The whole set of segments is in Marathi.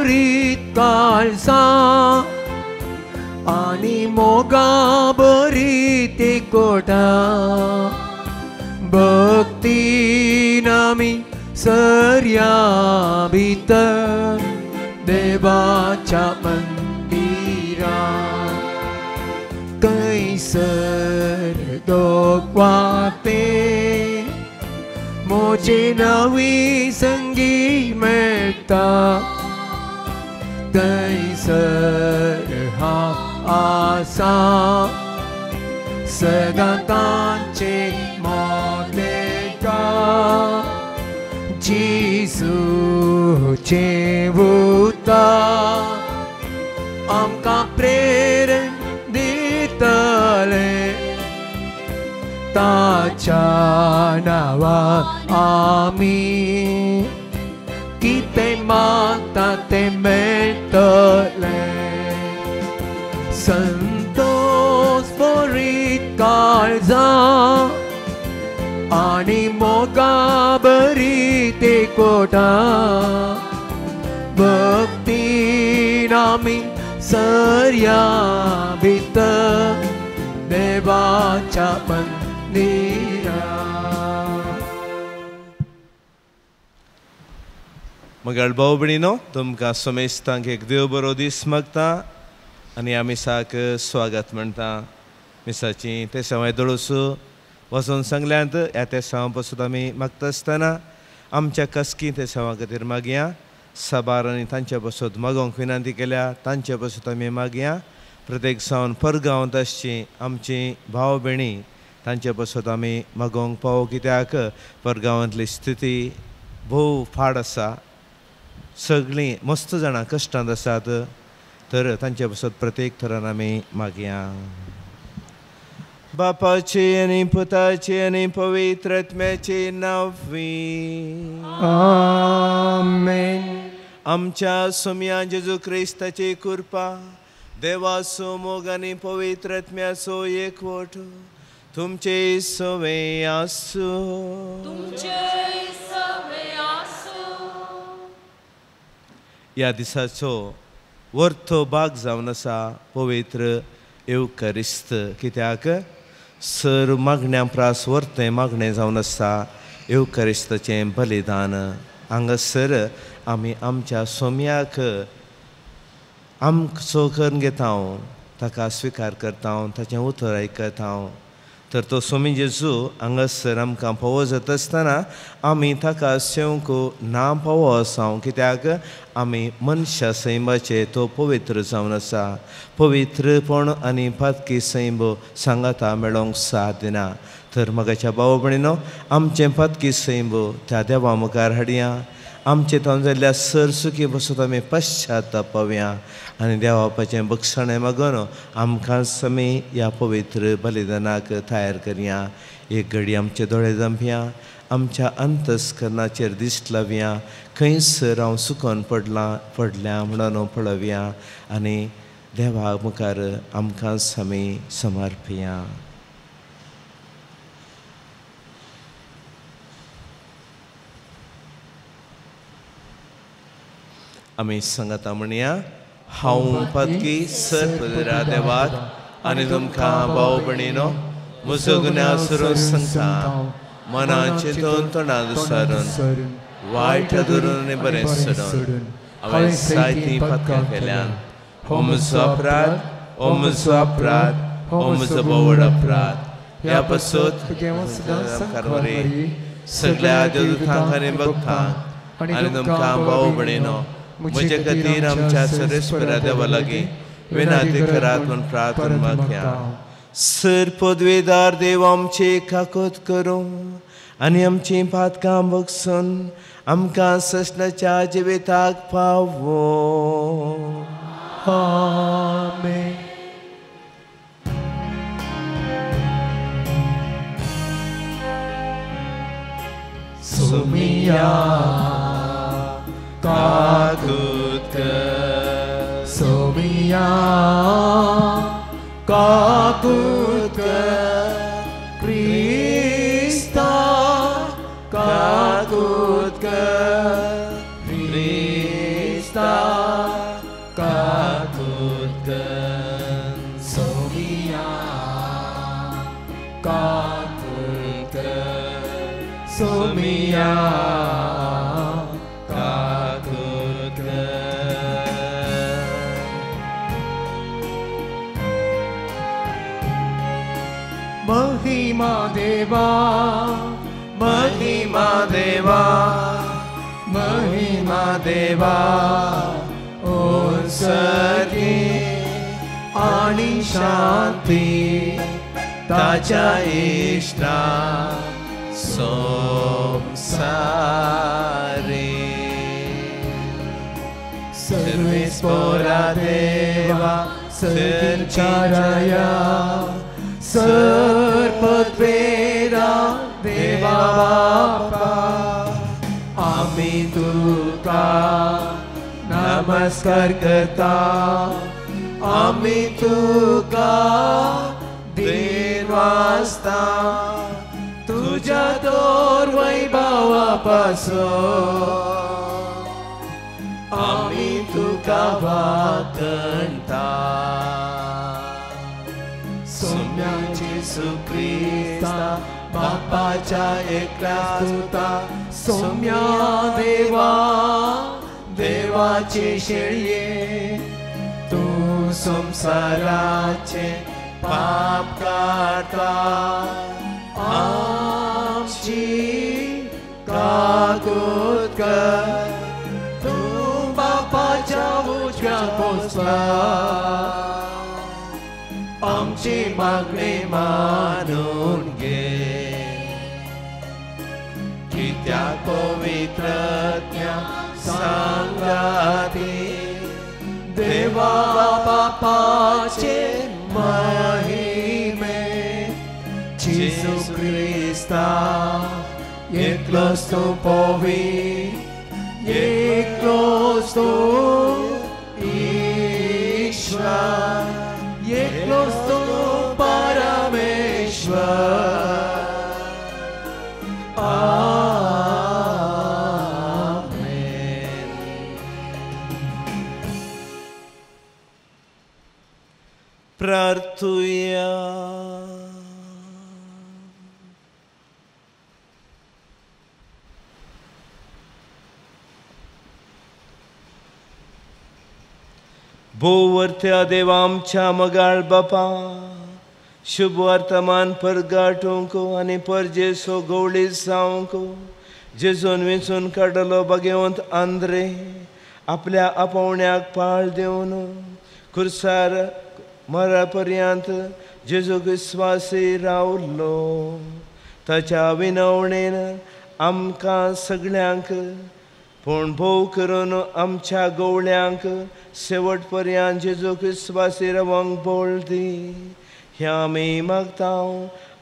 बरीत काळजा आणि मोगा बरीत एकवटा भक्तीन आमी सर्या भितर देवाच्या मंदिरात थंयसर दोगवाते मोचे नवी संगी मेळटा थंयसर हांव आसा सदांचे मोदेकार जेजूचे उतर आमकां प्रेरण दितले ताच्या नांवान आमी कितें मागता तें मेळटलें संतोष बरीत काळजा आणि मोगा बरीत एकवटा भक्तीन आमी सर्या भितर देवाच्या मंदिरात. मगाळ भाऊ भयणीनो तुमकां समेस्तांक एक देव बरो दीस मागता आनी आमी साक स्वागत म्हणटा. मिसाची ते सवाय दळसू वचून सांगल्यात ह्या ते सवा पासून आमी मागता आसतना आमच्या कसकी ते सवा खातीर मागया. साबारांनी तांचे पासून मागोंक विनंती केल्या तांचे पासून आमी मागया. प्रत्येक सावन परगांवांत आसची आमची भाव भयणी तांचे पासून आमी मागोंक पावो कित्याक परगांवांतली स्थिती भोव फाड आसा. सगळीं मस्त जाणां कश्टांत आसात तर तांचे पासून प्रत्येक तरान आमी मागया. बापाचे आनी पुताचे आनी पवित्र आत्म्याचे नांवी आमेन. आमच्या सोम्या जेजू क्रिस्ताची कृपा देवाचो मोग आनी पवित्र आत्म्याचो एकवट तुमचे सवे आसूं. ह्या दिसाचो वर्थो भाग जावन आसा पवित्र एवकरिस्त कित्याक सर मागण्या प्रास वर्तें मागणें जावन आसा एवकरिस्ताचें बलिदान. हांगासर आमी आमच्या सोम्याक आमचो करून घेता हांव ताका स्विकार करता हांव ताचें उतर आयकत हांव. तर तो सोमी जेजू हांगासर आमकां फोव जाता आसतना आमी ताका सेवंक ना फोव आसांव कित्याक आमी मनशा सैमाचे तो पवित्र जावन आसा. पवित्रपण आनी पातकी सैम सांगाता मेळोंक साथ दिना. तर मगाच्या भाव भयणीनो आमचें पातकी सैम त्या देवा मुखार हाडया. आमचे थावन जाल्ल्या सरसुकी पासून आमी पश्चाताप पावया आनी देवा बापाचें बक्षणें मागून आमकांच आमी ह्या पवित्र बलिदानाक तयार करया. एक घडी आमचे दोळे जंपया आमच्या अंतस्करणाचेर दिश्ट लावया. खंयसर हांव सुकोन पडल्या म्हणून पळोवया आनी देवा मुखार आमकांच आमी समर्पया. आमी सांगता म्हणया हांव पातकी सर पदरा देवाक आनी तुमकां भाव भयणीनो म्हजो गुन्यांव सरून सांगता. मनाचे तोंडान सारून वायट धरून आनी बरें सोडून हांवें जायतीं पातकां केल्यान हो म्हजो अपराध हो म्हजो अपराध हो म्हजो बोवड अपराध. ह्या पासून कारवारी सगळ्या देवदूतांक आनी भक्तांक आनी तुमकां भाव भयणीनो म्हजे खातीर आमच्या सर्वेस्परा देवा लागीं विनंती करात म्हूण प्रार्थना मागया. सर पदवेदार देव आमची काकोत करूं आनी आमची पातकां बगसून आमकां ससनाच्या जिविताक पावो. आमेन. सोमिया काकूत कर. सोमिया काकूत कर. क्रिस्ता काकूत कर. क्रिस्ता सोमिया काकूत महिमा देवा महिमा देवा महिमा देवा ओसर्गे आणि शांती ताच्या इष्टा संसारे सर्वेस्परा देवा सर्चाराया सर्पत्वेरा देवा बापा आम्ही तुका नमस्कार करता आम्ही तुका देवास्ता तुझ्या दोर वैभवापासून आम्ही तुका वाकणता सोम्याची सुख्रिस्ता बापाच्या एकल्या स्तुता सोम्या देवा देवाचे शेळये तू संसाराचे पाप काढता आमची काकूत कर तू बापाच्या उजव्या पोचला आमची मागणी मानून घे की त्या पवित्रज्ञा सांगाती देवा बापाचे महिमे जेसू ख्रिस्ता एकलोच तो पवित्र एकलोच तो ईश्वर एकलोच तो परमेश्वर आमेन. प्रार्थूया. भोवर्त्या देवा आमच्या मगाळ बापा शुभ वर्तमान परगाटूंक आनी परजेसो गवळी जावंक जेजून वेचून काडलो भगवंत आंद्रे आपल्या आपोवण्याक पाळ दिवन खुर्सार मरा पर्यंत जेजू विस्वासी रावलो ताच्या विनवणेन आमकां सगळ्यांक पूण भोव करून आमच्या गवळ्यांक शेवट पर्यंत जेजू विस्वासी रावंक बोल दी हें आमी मागता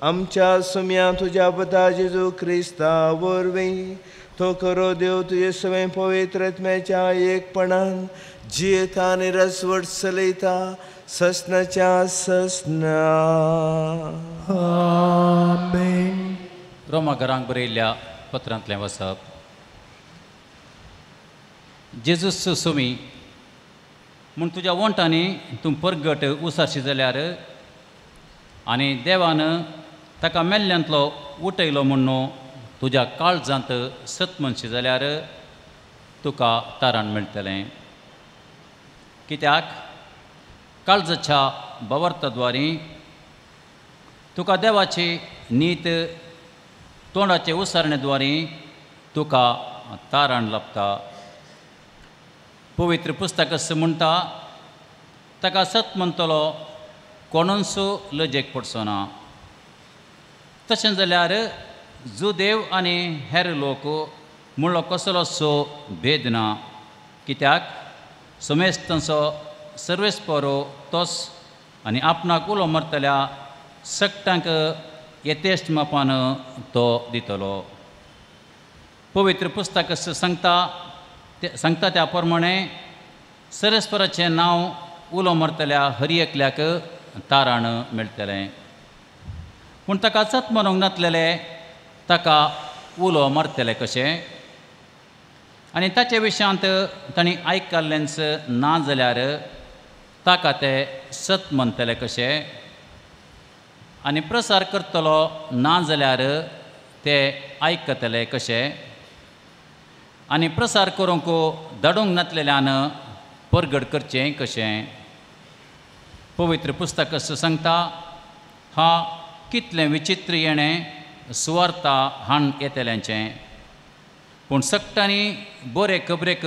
आमच्या सुम्या तुज्या पुता जेजू क्रिस्ता वरवीं तो करो देव तुजे सगळें पवित्र आत्म्याच्या एकपणान जियेता आनी रसवट चलयता ससनाच्या ससना. आमेन. रोमा घरांक बरयल्ल्या पत्रांतलें वचप. जेजूस सुमी म्हूण तुज्या वंटांनी तूं परगट उसारशी जाल्यार आनी देवान ताका मेल्ल्यांतलो उठयलो म्हूण तुज्या काळजांत सत मनशी जाल्यार तुका तारण मेळटलें. कित्याक काळजाच्या बवर्तद्वारी तुका देवाची नीत तोंडाचे उसारणेद्वारी तुका तारण लाभता. पवित्र पुस्तक म्हणटा ताका सत म्हणटलो कोणूच लजेक पडचो ना. तशें जाल्यार जुदेव आनी हेर लोक म्हणलो कसलोसो भेद ना. कित्याक समेस्तांचो सर्वेस्परो तोच आनी आपणाक उलो मारतल्या सक्तांक येतेश्ट मापान तो दितलो. पवित्र पुस्तक सांगता त्या प्रमाणे सर्वेस्पराचें नांव उलो मारतल्या हर एकल्याक तारण मेळटलें. पूण ताका सत म्हणूंक नासलेले ताका उलो मारतले कशें आनी ताचे विशयांत तांणी आयकल्लेंच ना जाल्यार ताका ते सत म्हणटले कशें आनी प्रसार करतलो ना जाल्यार ते आयकतले कशें आनी प्रसार करूंक धाडूंक नातलेल्यान परगड करचें कशें. पवित्र पुस्तक सांगता हा कितलें विचित्र येणें सुवार्ता हाण येतल्यांचें. पूण सक्तांनी बरे खबरेक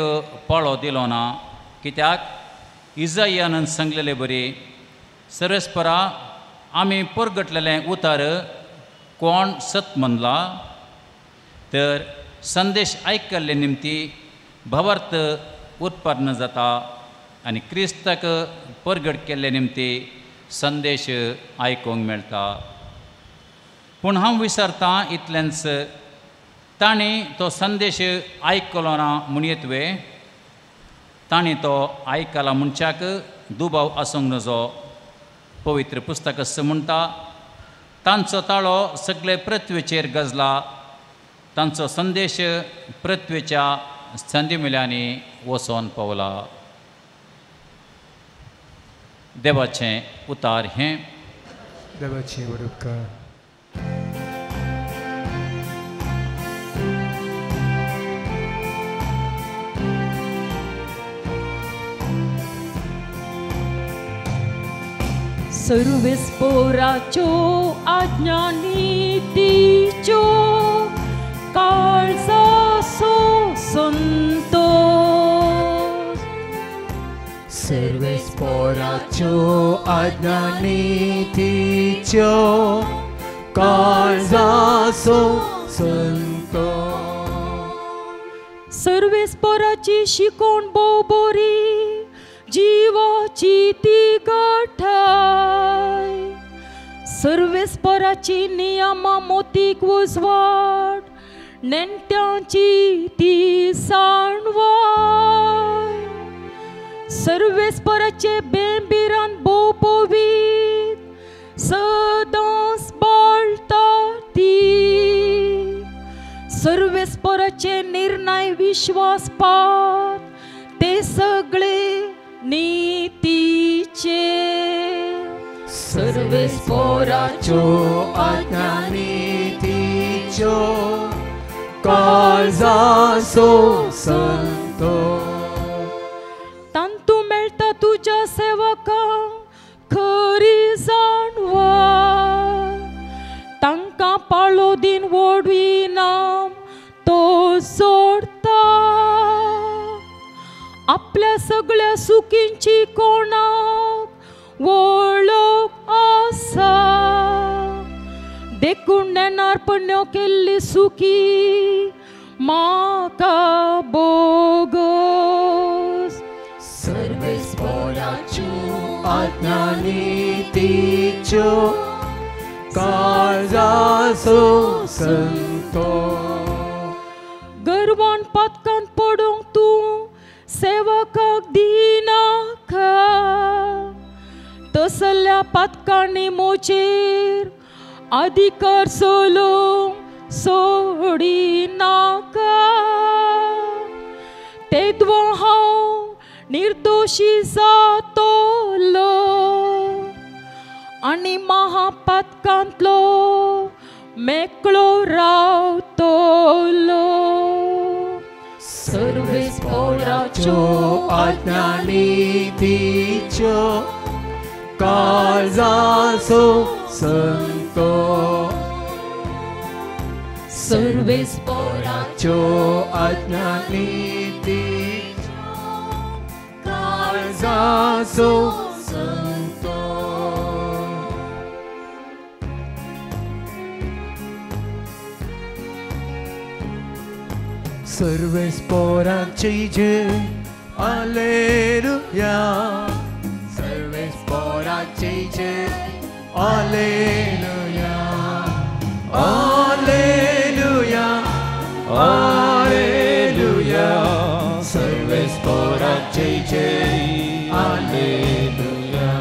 पाळो दिलो ना. कित्याक इजायान सांगलेलें बरी सर्वेस्परा आमी परगटलेलें उतार कोण सत म्हणला. तर संदेश आयकल्ले निमती भावार्थ उत्पन्न जाता आनी क्रिस्ताक परगट केल्ले निमती संदेश आयकूंक मेळटा. पूण हांव विचारतां इतलेंच तांणी तो संदेश आयकलो ना म्हूण येतवे. तांणी तो आयकला मनशाक दुबाव आसूंक नजो. पवित्र पुस्तक म्हणटा तांचो ताळो सगळे पृथ्वीचेर गजला. तांचो संदेश पृथ्वीच्या संदिमिल्यांनी वचोन पावला. देवाचें उतार हें. देवाचें वडुपकार. सर्वेस्पराच्यो आज्ञा नितीच्यो काळजाचो संतोष. सर्वेस्पराच्यो आज्ञा नितीच्यो काळजाचो संतोष. सर्वेस्पराची शिकोण भोव बरी जिवाची ती गाठाय. सर्वेस्पराची नियमा मोतीक उजवाड नेण्ट्यांची ती साणवाय. सर्वेस्पराचे बेंबिरान भोव पवित सदांच बाळटा ती. सर्वेस्पराचे निर्णय विश्वासपात ते सगळे नीतीचे. सर्वेस्पराच्यो आज्ञा नितीच्यो काळजाचो संतोष. तांतू मेळटा तुज्या सेवकांक खरी जाणवाय. तांकां पाळो दिन वडविनाम तो सोडता. आपल्या सगळ्या सुखींची कोणाक वळख आसा. देखून नेनारपण्यो केल्ली सुखी म्हाका बोगस. सर्वेस्पराच्यो आज्ञा नितीच्यो काळजाचो संतोष. गर्वान पातकांत पडूंक तूं सेवकाक दिनाका. तसल्या पातकांनी मोचेर अधिकार चलोवंक सोडिनाका. तेदवो हांव निर्दोशी जातलो आनी महापातकांतलो मेकळो रावतलो. सर्वेस्पराच्यो आज्ञा नितीच्यो काळजाचो संतोष. सर्वेस्पराच्यो आज्ञा नितीच्यो काळजाचो संतोष. सर्वेस्परांची जय हालेलुया. सर्वेस्परांची जय हालेलुया. हालेलुया हालेलुया. सर्वेस्परांची जय हालेलुया.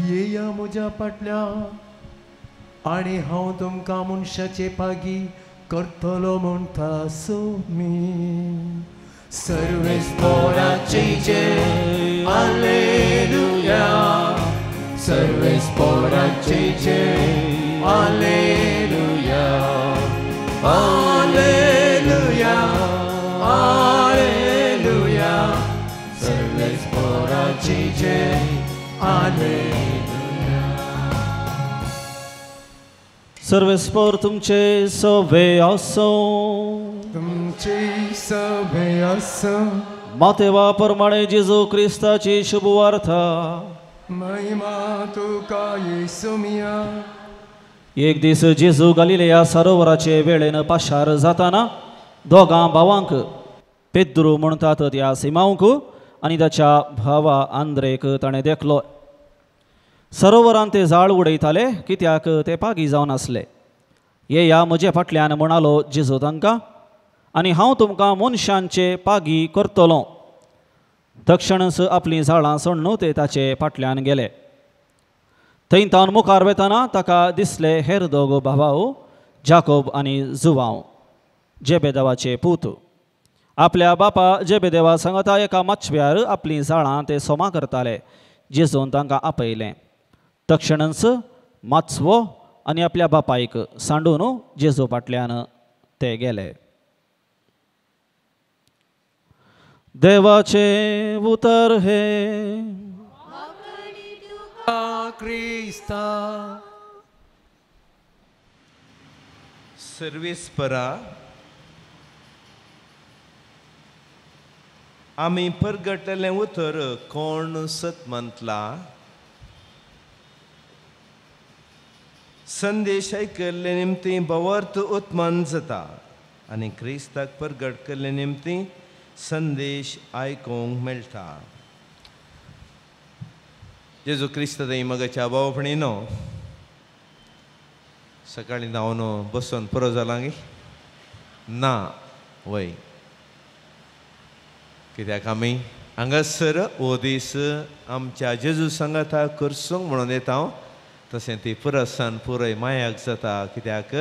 येया म्हज्या फाटल्या आनी हांव तुमकां मनशाचे पागी करतलो म्हणटा सोमी. सर्वेस्परांची जय हालेलुया. सर्वेस्परांची जय हालेलुया. देवाची जय हालेलुया. सर्वेस्पर तुमचे सवे असो. तुमची सभे असो. मातेवा प्रमाणे जेजू ख्रिस्ताची शुभवार्ता. महिमा तुका येसू मिया. एक दीस जेजू गलिलेया सरोवराचे वेळेन पाशार जाताना दोगां भावांक पेद्रू म्हणटात त्या सिमांक आनी ताच्या भावा आंद्रेक ताणें देखलो. सरोवरांत ते जाळ उडयताले कित्याक ते पागी जावन आसले. येया म्हजे फाटल्यान म्हणालो जेजू तांकां, आनी हांव तुमकां मनशांचे पागी करतलों. तक्षणच आपलीं झाडां सोडून ते ताचे फाटल्यान गेले. थंयतावन मुखार वेताना ताका दिसले हेर दोग भावाव, जाकोब आनी जुवांव, जेबेदेवाचे पूत. आपल्या बापा जेबेदेवा सांगता एका माचव्यार आपलीं झाडां ते सोमा करताले. जेजून तांकां आपयलें. तक्षणच माचवो आनी आपल्या बापायक सांडून जेजू फाटल्यान ते गेले. देवाचे उतर हे. क्रिस्ता. सर्वेस्परा आमी परगटलें उतर कोण सत म्हणटला. संदेश आयकल्ले निमती बवर्त उत्मन जाता आनी क्रिस्ताक परगट केल्ले निमती संदेश आयकूंक मेळटा. जेजू क्रिस्त थंय मगाच्या भावपणी न्हू सकाळीं जावन बसून पुरो जाला गे ना वय. कित्याक आमी हांगासर हो दीस आमच्या जेजू सांगाता करसूंक म्हणून येता. तशें ती पुरसान पुरय मायाक जाता कित्याक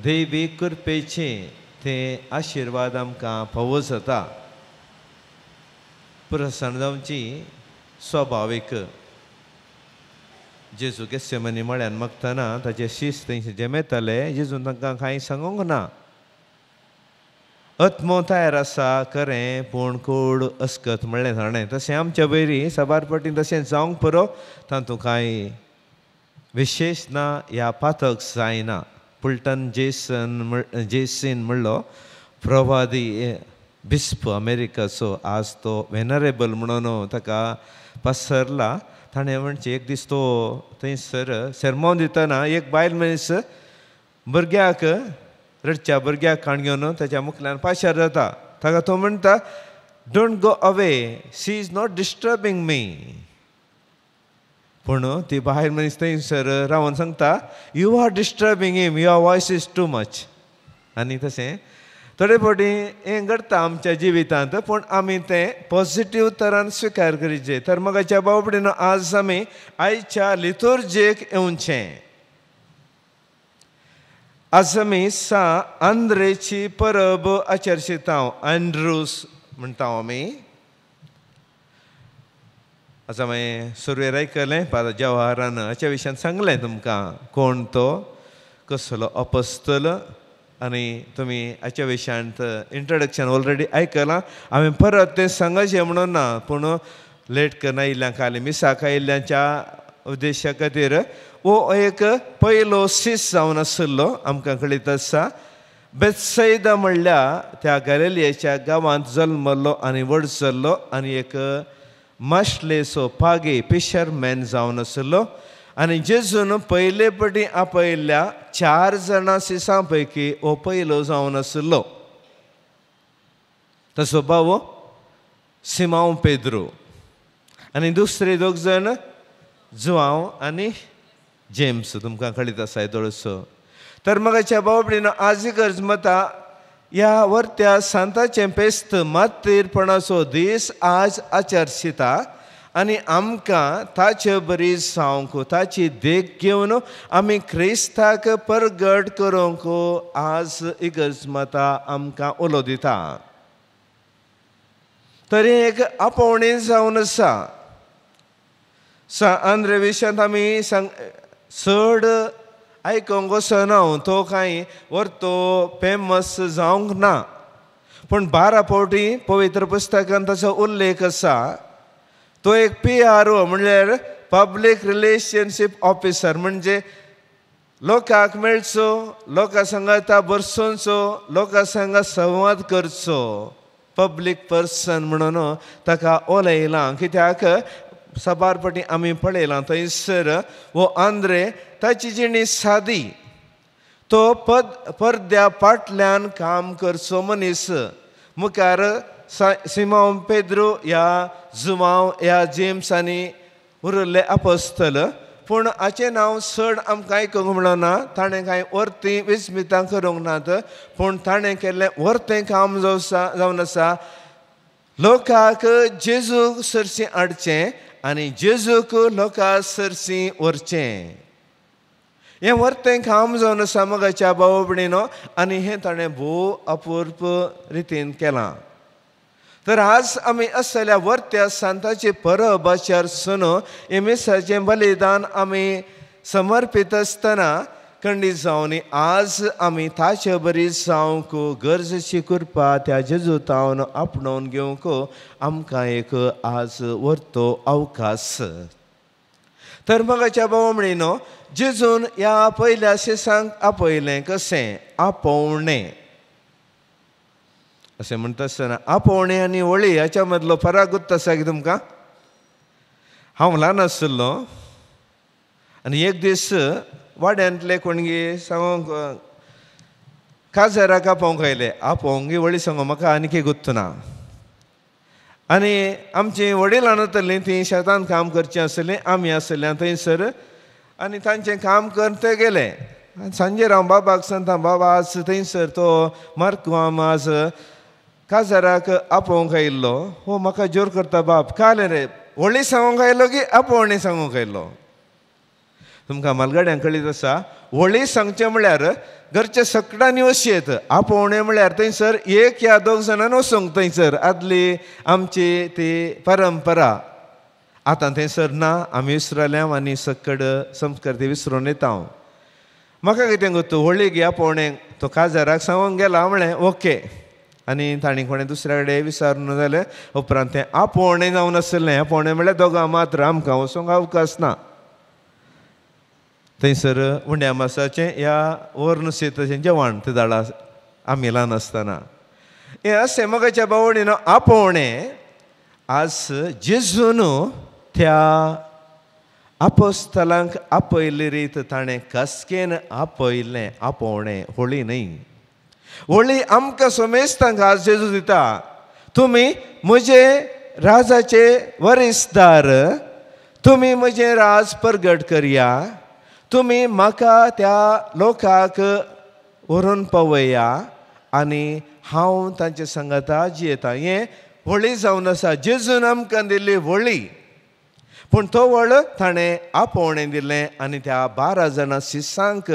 देवी कृपेचे ते आशिर्वाद आमकां फावो जाता. पुरसान जावची स्वाभावीक. जेजू गेसेमनी मळ्यान मागतना ताचे शीस थंय जेमेताले. जेजून तांकां कांय सांगूंक ना. आत्मो तयार आसा खरें पूण कूड अस्कत म्हणलें ताणें. तशें आमच्या वयरी साबार फावटी तशें जावंक पुरो तातूंत कांय विशेश ना ह्या पातक जायना. पुल्टन जेसीन म्हणलो प्रवादी बिस्प अमेरिकाचो. आज तो वेनरेबल म्हणून ताका पसरला. ताणें म्हणचे एक दीस तो थंयसर सेर्मोन दितना एक बायल मनीस भुरग्याक रडच्या भुरग्याक काण घेवन ताच्या मुखल्यान पाशार जाता. ताका तो म्हणटा don't go away, she is not disturbing me. पूण ती बायल मनीस थंयसर रावन सांगता you are disturbing him, your voice is too much. आनी तशें थोडे फावटी हें घडटा आमच्या जिवितांत. पूण आमी तें पॉजिटीव तरान स्विकार करीचे. तर मगाच्या बावपडीन आज आमी आयच्या लितुर्जेक येवचें. आज आमी आंद्रेची परब आचरशिता. एंड्रूस म्हणटा आमी. आज हांवें सुरवेर आयकलें फादर जवाहरान हाच्या विशयान सांगलें तुमकां कोण तो, कसलो अपोस्तल. आनी तुमी हाच्या विशयांत इंट्रोडक्शन ऑलरेडी आयकलां. हांवें परत तें सांगचें म्हणून ना, पूण लेट करना आयिल्ल्या खाली मिसाक आयिल्ल्याच्या उद्देशा खातीर हो एक पयलो सीस जावन आशिल्लो आमकां कळीत आसा. बेत्सैदा म्हणल्यार त्या गलिलेच्या गांवांत जल्मलो आनी व्हड जाल्लो आनी एक माशलेचो पागी फिशरमॅन जावन आशिल्लो. आनी जेजून पयले पटी आपयल्ल्या 4 जाणां सिसां पैकी हो पयलो जावन आशिल्लो. ताचो भाव सिमांव पेद्रू आनी दुसरे 2 जाण जुवांव आनी जेम्स. तुमकां कळीत आसा थोडोसो. तर मगाच्या बावपडीन आज गरज मता ह्या वर्त्या सांताचें पेस्त मात्तेरपणाचो दीस आज आचरशिता. आनी आमकां ताचे बरी जावंक ताची देख घेवन आमी क्रिस्ताक परगट करूंक आज इगर्ज आमकां उलो दिता. तरी एक आपोवणी जावन आसा. आंद्रे विशयांत आमी चड आयकोंक वचना. तो कांय वर्तो फेमस जावंक ना. पूण 12 फावटी पवित्र पुस्तकांत ताचो उल्लेख आसा. तो एक PRO म्हणल्यार पब्लीक रिलेशनशीप ऑफिसर, म्हणजे लोकांक मेळचो, लोकां सांगाता बसोवचो, लोकां सांगा संवाद करचो, पब्लीक पर्सन म्हणून ताका उलयलां. कित्याक सबारपटी आमी पळयलां थंयसर वो आंद्रे ताची जिणी सादी, तो पडद्या फाटल्यान काम करचो मनीस. मुखार सिमोन पेद्रो ह्या जुवांव ह्या जेम्स आनी उरिल्ले अपोस्तल, पूण हाचें नांव चड आमकां आयकूंक मेळना. ताणें कांय वर्ती विस्मितां करूंक नात, पूण ताणें केल्लें वर्तें काम जावन आसा लोकांक जेजूक सरशीं हाडचें आनी जेजूक लोकां सरशीं व्हरचें. हें वर्तें काम जावन आसा मोगाच्या भाव भयणीनो, आनी हें ताणें भोव अपूर्व रितीन केलां. तर आज आमी आसलेल्या वर्त्या सांताची परब आसरसून एमेसाचें बलिदान आमी समर्पीत आसतना खंडीत जावन आज आमी ताचे बरी जावंक गरजेची कृपा त्या जेजूतावन आपणावन घेवंक आमकां एक आज व्हरतो अवकाश. तर मोगाच्या भाव भयणीनो, जेजून ह्या पयल्या शेसांक आपयलें कशें? आपोवणें अशें म्हणटा आसतना आपोवणें आनी होळी हाच्या मदलो फरक गुर्त आसा की तुमकां? हांव ल्हान आसलो आनी एक दीस वाड्यांतले कोणगे सांगोंक काजाराक आपोवंक आयले. आपोवंक होळी सांगो म्हाका आनीक गुर्त ना. आनी आमचीं वडील आसलीं तीं शेतान काम करचीं आसलीं, आमी आसलीं थंयसर, आनी तांचें काम करते गेले. सांजेर हांव बाबाक सांगता, बाबा आज थंयसर तो मार्कुआम आज काजाराक आपोवंक आयिल्लो. हो म्हाका जोर करता, बाब काल रे होळी सांगूंक आयलो की आपोवणें सांगूंक आयलो? तुमकां मालगाड्यांक कळीत आसा, होळी सांगचें म्हळ्यार घरच्या सकडांनी वशेत, आपोवणें म्हळ्यार थंयसर एक या दोग जाणांनी वचूंक. थंयसर आदली आमची ती परंपरा आतां थंयसर ना, आमी विसरल्या आनी सकड संस्कृती विसरून येता. म्हाका कितें गुर्तू, होळी गे आपोवणें तो काजाराक सांगूंक गेला म्हळें ओके. आनी ताणें कोणें दुसऱ्या कडेन विचारून जालें उपरांत तें आपोवणें जावन आसलें. आपोवणें म्हळ्यार दोगां मात्र, आमकां वचूंक अवकाश ना. थंयसर उंड्या मासाचें ह्या वर्णशीताचें जेवण ते धाडा आमी ल्हान आसतना. हें अशें मोगाच्या भावणीनो आपोवणें आज जेजून त्या आपोस्तलांक आपयले रीत ताणें कसकेन आपयलें आपोवणें, होळी न्ही. होळी आमकां सोमेस्तांक आज जेजू दिता, तुमी म्हजे राजाचे वरिस्तार, तुमी म्हजें राज प्रगट करया, तुमी म्हाका त्या लोकांक व्हरून पावया आनी हांव तांचे सांगाता जियेता. हें होळी जावन आसा, जेजून आमकां दिल्ली होळी. पूण तो व्हळ ताणें आपोवणें दिलें आनी त्या 12 जाणां शिसांक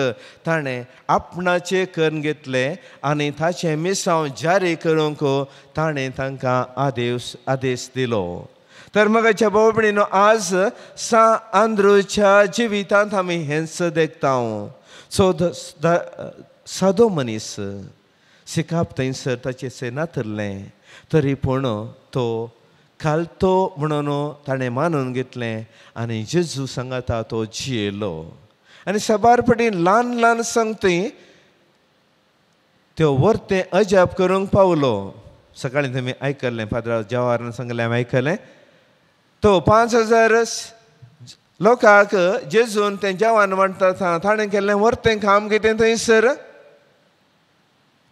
ताणें आपणाचें करून घेतलें आनी ताचें मिसांव जारी करूंक ताणें तांकां आदेश दिलो. तर मोगाच्या भाव भयणीनो, आज आंद्रूच्या जिवितांत आमी हेंच देखता. सादो मनीस शिकाप थंयसर ताचें नातरलें, तरी पूण तो घालतो म्हणून ताणें मानून घेतलें आनी जेजू सांगाता तो जियेलो. आनी सबारपटीन ल्हान ल्हान संगती त्यो वर्तें अजाप करूंक पावलो. सकाळीं तुमी आयकल्लें, फादर जवाहरान सांगलें हांवें आयकलें, तो 5000 लोकांक जेजून तें जेवण वाडटा ताणें केल्लें वर्तें काम कितें थंयसर.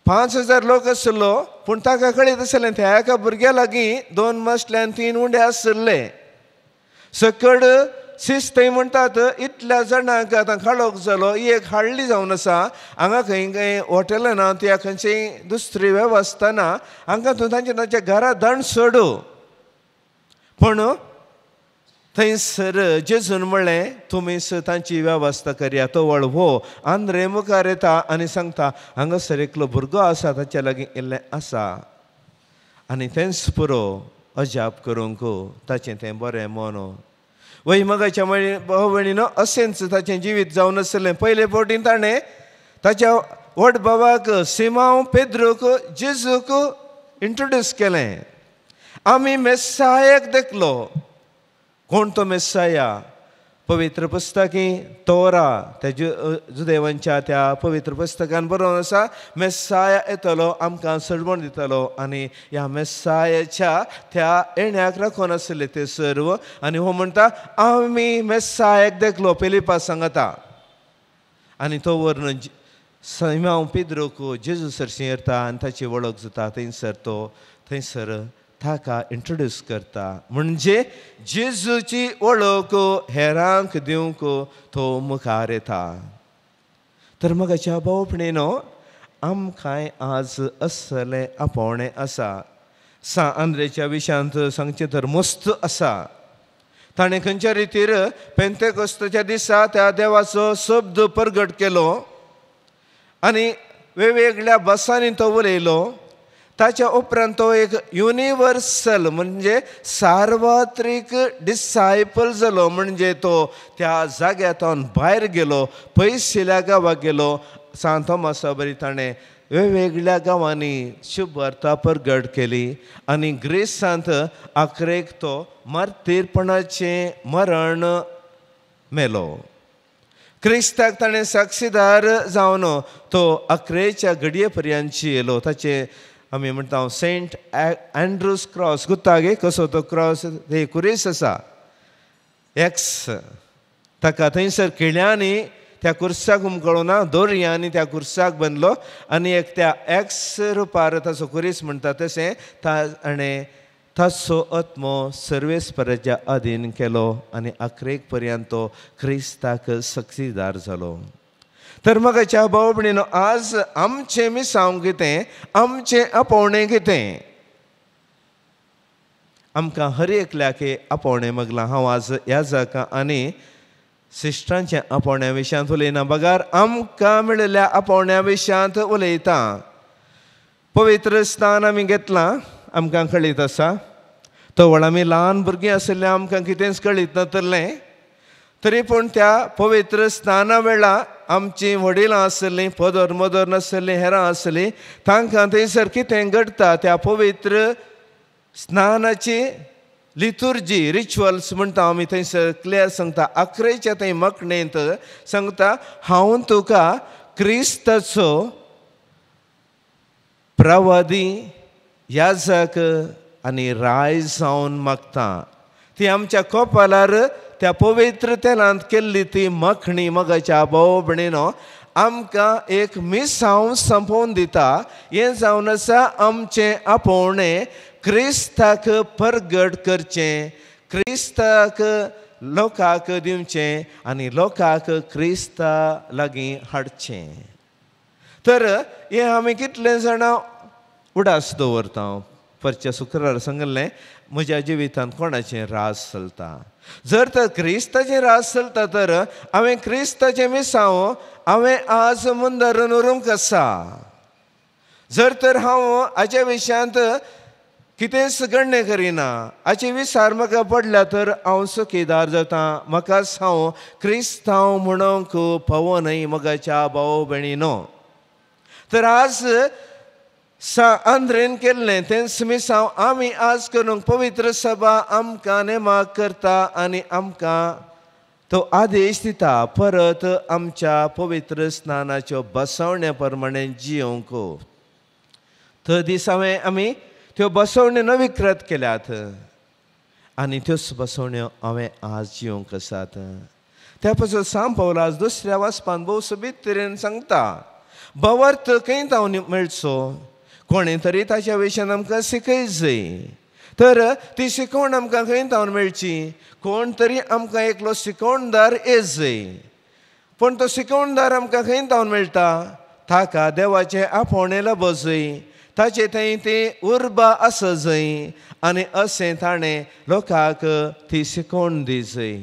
5000 लोक आसलो, पूण ताका कळीत आसलें त्या एका भुरग्या लागीं 2 मसल्यान 3 उंडे आसले. सकड शिस्त म्हणटात इतल्या जाणांक आतां खाळोक जालो, ही एक हाडली जावन आसा. हांगा खंय हॉटेलां ना, त्या खंयची दुसरी वेवस्था ना, हांकां तूं तांच्या घरा दंड सोडू. पूण थंयसर जेजून म्हणलें तुमीच तांची वेवस्था करया. तो व्हळ हो आंद्रे मुखार येता आनी सांगता, हांगासर एकलो भुरगो आसा, ताच्या लागीं इल्लें आसा आनी तेंच पुरो अजाप करूंक ताचें तें बरें म्हणून. वय मोगाच्या भाव भयणीनो, अशेंच ताचें जिवीत जावन आसलें. पयले फावटीन ताणें ताच्या व्हड भावाक सिमोन पेद्रूक जेजूक इंट्रोड्यूस केलें. आमी मेस्सायाक देखलो, कोण तो मेस्साया? पवित्र पुस्तकी तोरा त्या जुदेवांच्या त्या पवित्र पुस्तकान बरोवन आसा, मेस्साया येतलो, आमकां सडवण दितलो. आनी ह्या मेस्सायाच्या त्या येण्याक राखून आसले ते सर्व. आनी हो म्हणटा आमी मेस्सायाक देखलो, फिलिपा सांगता. आनी तो वर्ण सिमांव पेद्रोक जेजू सरशी येता आनी ताची वळख जाता. थंयसर ताका इंट्रोड्यूस करता. म्हणजे जेजूची वळख हेरांक दिवंक तो मुखार येता. तर मगाच्या भावपणीनो आमकांय आज असले आपोवणें आसा. आंद्रेच्या विशयांत सांगचें तर मस्त आसा. ताणें खंयच्या रितीर पेंतेकोस्ताच्या दिसा त्या देवाचो शब्द प्रगट केलो आनी वेगवेगळ्या भासांनी तो उलयलो. ताच्या उपरांत तो एक युनिवर्सल म्हणजे सार्वत्रिक डिसायपल जालो. म्हणजे तो त्या जाग्यांतून भायर गेलो, पयशिल्ल्या गांवाक गेलो. सांत थोमासा बरी ताणें वेगवेगळ्या गांवांनी शुभ वार्ता प्रगट केली. आनी ग्रेसांत आखरेक तो मार्तीरपणाचें मरण मेलो. क्रिस्ताक ताणें साक्षीदार जावन तो अकरेच्या घडये पर्यंतची येयलो. ताचे आमी म्हणटा सेंट एंड्रूज क्रॉस, गुत्ता गे कसो तो क्रॉस, ते कुरेस आसा एक्स. ताका थंयसर खिळ्यांनी त्या कुर्साक उमकळो ना, दोरयांनी त्या कुर्साक बांदलो आनी एक त्या एक्स रुपार ताचो कुरीस म्हणटा तशें ताणें ताचो आत्मो सर्वेस्पराच्या अधीन केलो आनी अकरेक पर्यंत तो क्रिस्ताक साक्षीदार जालो. तर मगाच्या भाव भयणीनो, आज आमचें मिसांव कितें, आमचें आपोवणें कितें? आमकां हर एकल्याक आपोवणें मागलां. हांव आज ह्या जाका आनी सिस्टरांच्या आपोवण्या विशयांत उलयना, बगार आमकां मेळिल्ल्या आपोवण्या विशयांत उलयता. पवित्र स्थान आमी घेतलां, आमकां कळीत आसा. तो वेळ आमी ल्हान भुरगीं आशिल्ले आमकां कितेंच कळीत नातलें. तरी पूण त्या पवित्र स्थाना वेळा आमचीं वडिलां आसलीं, पदर मदर नासलीं, हेरां आसलीं, तांकां थंयसर कितें घडटा त्या पवित्र स्नानाची लितुर्जी रिच्युअल्स म्हणटा आमी थंयसर क्लियर सांगता. अकरेच्या थंय मखणेंत सांगता, हांव तुका क्रिस्ताचो प्रवादी, याजक आनी राय जावन मागता. ती आमच्या कपालार त्या पवित्र तेलांत केल्ली ती मखणी मगाच्या भाव भयणीनो आमकां एक मिसांव संपोवन दिता. हें जावन आसा आमचें आपोवणें क्रिस्ताक प्रगट करचें, क्रिस्ताक लोकांक दिवचें आनी लोकांक क्रिस्ता लागीं हाडचें. तर हें आमी कितले जाणां उडास दवरता. परच्या शुक्रार सांगलें, म्हज्या जिवितांत कोणाचें रास चलता. जर तर क्रिस्ताचें रास चलता तर हांवें क्रिस्ताचें मिसांव हांवें आज मुंदरून उरूंक आसा. जर तर हांव हाच्या विशयांत कितेंच गण्य करिना, हाचे विचार म्हाका पडल्या तर हांव सुखीदार जाता. म्हाकाच हांव क्रिस्तांव म्हणूंक फावो न्हय मगाच्या भाव भयणीनो. तर आज आंध्रेन केल्लें तेंच मिसांव आमी आज करूंक पवित्र सभा आमकां नेमाक करता आनी आमकां तो आदेश दिता परत आमच्या पवित्र स्नानाच्यो बसवण्या प्रमाणे जियोंक. तो दीस हांवें आमी त्यो बसवण्यो नविकृत केल्यात आनी त्योच बसवण्यो हांवें आज जियोंक आसात. त्या पासून सांत पावल आज दुसऱ्या वाचपान भोव सोबीत तरेन सांगता, बवर्त खंय तावन मेळचो, कोणें तरी ताच्या विशयान आमकां शिकयत जाय. तर ती शिकवण आमकां खंय तावन मेळची, कोण तरी आमकां एकलो शिकवणदार येत जाय. पूण तो शिकवणदार आमकां खंय तावन मेळटा, ताका देवाचें आपोवणें लाबो जाय, ताचे थंय ती उर्बा आसा जाय आनी अशें ताणें लोकांक ती शिकवण दी जाय.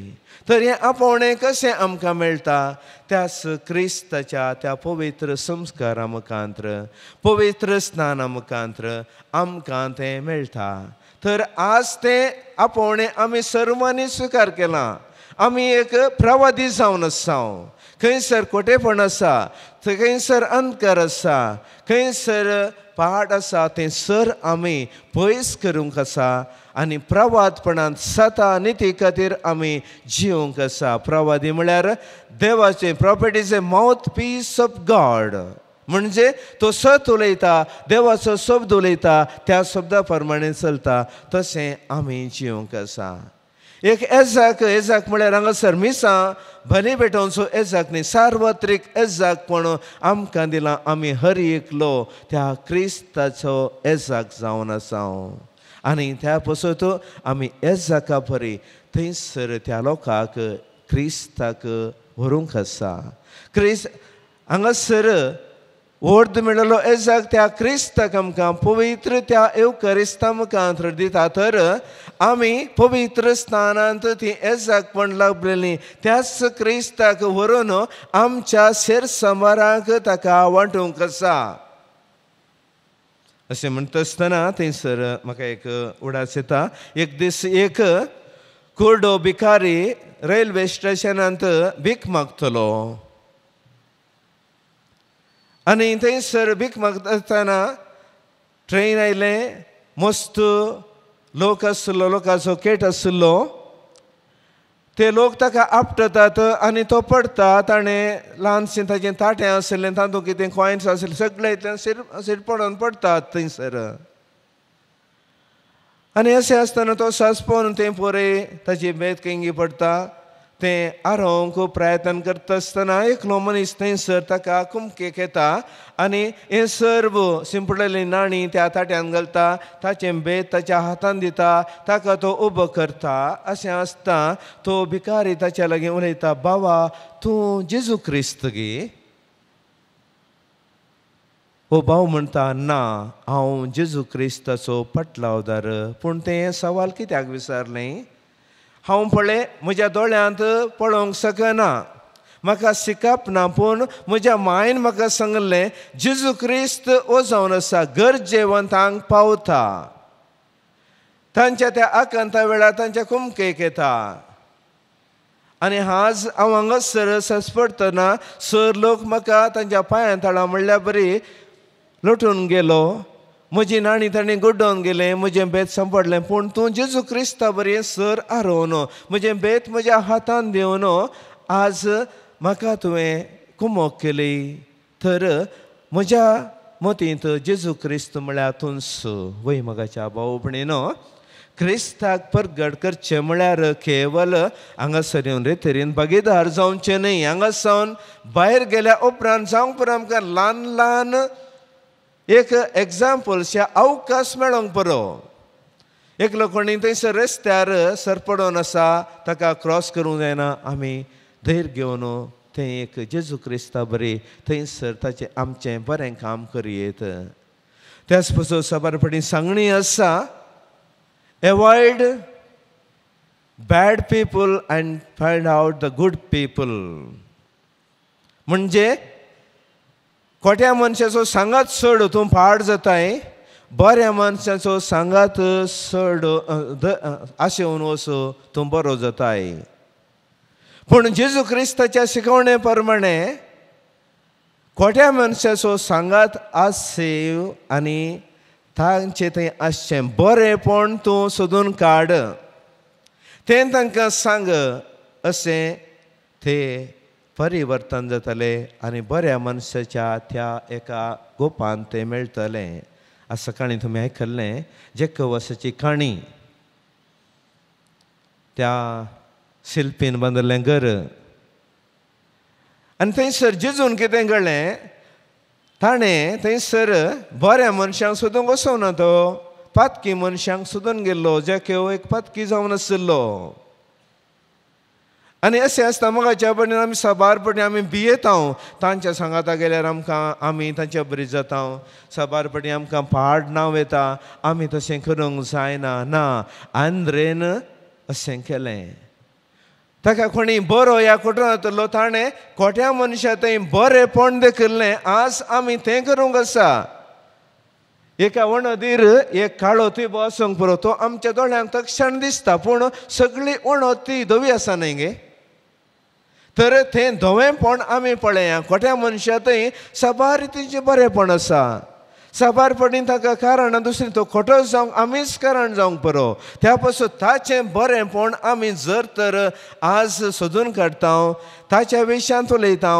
तर हें आपोवणें कशें आमकां मेळटा, त्याच क्रिस्ताच्या त्या पवित्र संस्कारा मुखांतर, पवित्र स्नाना मुखांतर आमकां तें मेळटा. तर आज तें आपोवणें आमी सर्वांनी स्विकार केलां. आमी एक प्रवादी जावन आसा. खंयसर खोटेपण आसा, खंयसर अंधकार आसा, खंयसर पाड आसा तें सर आमी पयस करूंक आसा आनी प्रवादपणांत सता निती खातीर आमी जिवंक आसा. प्रवादी म्हळ्यार देवाचें prophet is a mouthpiece of God. म्हणजे तो सत उलयता, देवाचो शब्द उलयता, त्या शब्दा प्रमाणे चलता, तशें आमी जिवंक आसा. एक एजाक म्हळ्यार हांगासर मिसां भली भेटोवचो एजाक न्ही, सार्वत्रीक एजाकपण आमकां दिलां. आमी हर एकलो त्या क्रिस्ताचो एजाक जावन आसा आनी त्या पासून आमी एजाका परी थंयसर त्या लोकांक क्रिस्ताक व्हरूंक आसा. हांगासर व्हड मेळिल्लो एजाक त्या क्रिस्ताक आमकां पवित्र त्या एवकरिस्तामकांत दिता. तर आमी पवित्र स्थानांत ती एजाक पण लाभलेली त्याच क्रिस्ताक व्हरून आमच्या शेर समाराक ताका वांटूंक आसा. अशें म्हणटा आसतना थंयसर म्हाका एक उडास येता. एक दीस एक कुर्डो भिकारी रेल्वे स्टेशनांत भीक मागतलो आनी थंयसर भीक मागता आसतना ट्रेन आयलें, मस्त लोक आसलो, लोकांचो केट आसलो. ते लोक ताका आपटतात आनी तो पडता. ताणें ल्हानशें ताचें ताटें आसलें, तातूंत कितें कॉयन्स आसले सगळे सिर पडोवन पडतात थंयसर. आनी अशें आसतना तो सांसपवन तें पळय ताची बेत केंगी पडटा. तें आरोवंक प्रयत्न करता आसतना एकलो मनीस थंयसर ताका कुमकेक येता आनी हें सर्व शिंपडलेलीं नाणी त्या ताट्यान घालता, ताचें बेत ताच्या हातान दिता, ताका तो उबो करता. अशें आसता तो भिकारी ताच्या लागीं उलयता, बाबा तूं जेजू क्रिस्त गे? हो भाव म्हणटा, ना हांव जेजू क्रिस्ताचो पटलावदार. पूण तें सवाल कित्याक विचारलें? हांव पळय म्हज्या दोळ्यांत पळोवंक शकना, म्हाका शिकप ना, पूण म्हज्या मायन म्हाका सांगलें जेजू क्रिस्त हो जावन आसा, गरजेवंतांक पावता. तांच्या त्या आकांता वेळार तांच्या कुमकेक येता. आनी आज हांव हांगासर सस्पडटना सर लोक म्हाका तांच्या पांयां तळा म्हणल्यार बरी लुटून गेलो, म्हजी नाणी ताणें गुड्डोवन गेलें, म्हजें बेत सांपडलें. पूण तूं जेजू क्रिस्ता बरें सर हारोवन म्हजें बेत म्हज्या हातान दिवन आज म्हाका तुवें कुमक केली. तर म्हज्या मतींत जेजू क्रिस्त म्हळ्यार तूंच. वय मोगाच्या भाव भयणीनो, क्रिस्ताक परगट करचें म्हळ्यार केवल हांगासर येवन रेतेरीन भागीदार जावचें न्ही. हांगा सावन भायर गेल्या उपरांत जावंक पुरो आमकां ल्हान ल्हान एक एग्जाम्पल्स अवकाश मेळोंक पुरो. एकलो कोणी थंयसर रस्त्यार सरपडोन आसा, ताका क्रॉस करूंक जायना, आमी धैर्य घेवन थंय एक जेजू क्रिस्ता बरी थंयसर ताचें आमचें बरें काम करयेत. त्याच पासून सबारपणी सांगणी आसा, avoid bad people and find out the good people. म्हणजे खोट्या मनशाचो सांगात सोड तूं पाड जाताय, बऱ्या मनशाचो सांगात सोड आशेवन वचो तूं बरो जाताय. पूण जेजू क्रिस्ताच्या शिकवणे प्रमाणे खोट्या मनशाचो सांगात आसेव आनी तांचे थंय आसचें बरेंपण तूं सोदून काड, तें तांकां सांग. अशें ते परिवर्तन जातलें आनी बऱ्या मनशाच्या त्या एका गोपान तें मेळटलें. आज सकाळीं तुमी आयकल्लें जेकवासाची काणी, त्या शिल्पीन बांदलें घर. आनी थंयसर जेजून कितें घडलें, ताणें थंयसर बऱ्या मनशांक सोदूंक वचोना, तो पातकी मनशांक सोदून गेल्लो, जेकेव एक पातकी जावन आशिल्लो. आनी अशें आसता मोगाच्या बरें आमी सबारपणी आमी भियेता, तांच्या सांगाता गेल्यार आमकां आमी तांच्या बरी जाता. सबारपणी आमकां पाड नांव येता, आमी तशें करूंक जायना. ना, आंद्रेन अशें केलें. ताका कोणी बरो ह्या कुटुंबांतलो ताणें खोट्या मनशा थंय बरेंपण दाखयलें. आज आमी तें करूंक आसा. एका वणदीर एक काळो ती बसोंक पुरो, तो आमच्या दोळ्यांक तक्षण दिसता, पूण सगळी वणद ती धवी आसा न्ही गे. तर तें धवेंपण आमी पळया, खोट्या मनशा थंय सबार रितीचें बरेंपण आसा. साबारपणी ताका कारण दुसरें तो खोटो जावंक आमीच कारण जावंक बरो त्या पासून ताचें बरेंपण आमी जर तर आज सोदून काडटा ताच्या विशयांत उलयता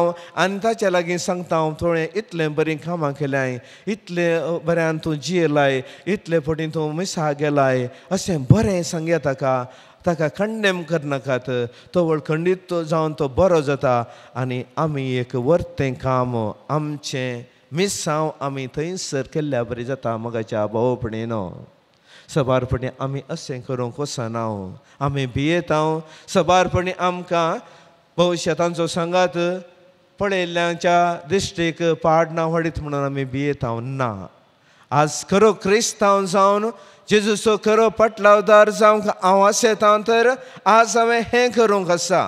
आनी ताच्या लागीं सांगता थोडें इतलें बरीं कामां केल्याय इतलें बऱ्यान तूं जियेलाय इतले फावटी तूं मिसा गेलाय अशें बरें सांगया ताका कंडेम करनाकात तो खंडीत जावन तो बरो जाता आनी आमी एक वर्तें काम आमचें मिसांव आमी थंयसर केल्ल्या बरी जाता मोगाच्या भाव भयणीनो सबारपणी आमी अशें करूंक वचना आमी भियेता सबारपणी आमकां भविश्यातांचो सांगात पळयल्ल्याच्या दिश्टेक पाड ना वडीत म्हणून आमी भियेता ना आज खरो क्रिस्तांव जावन जेजूचो खरो पटलावदार जावंक हांव आसता तर आज हांवें हें करूंक आसा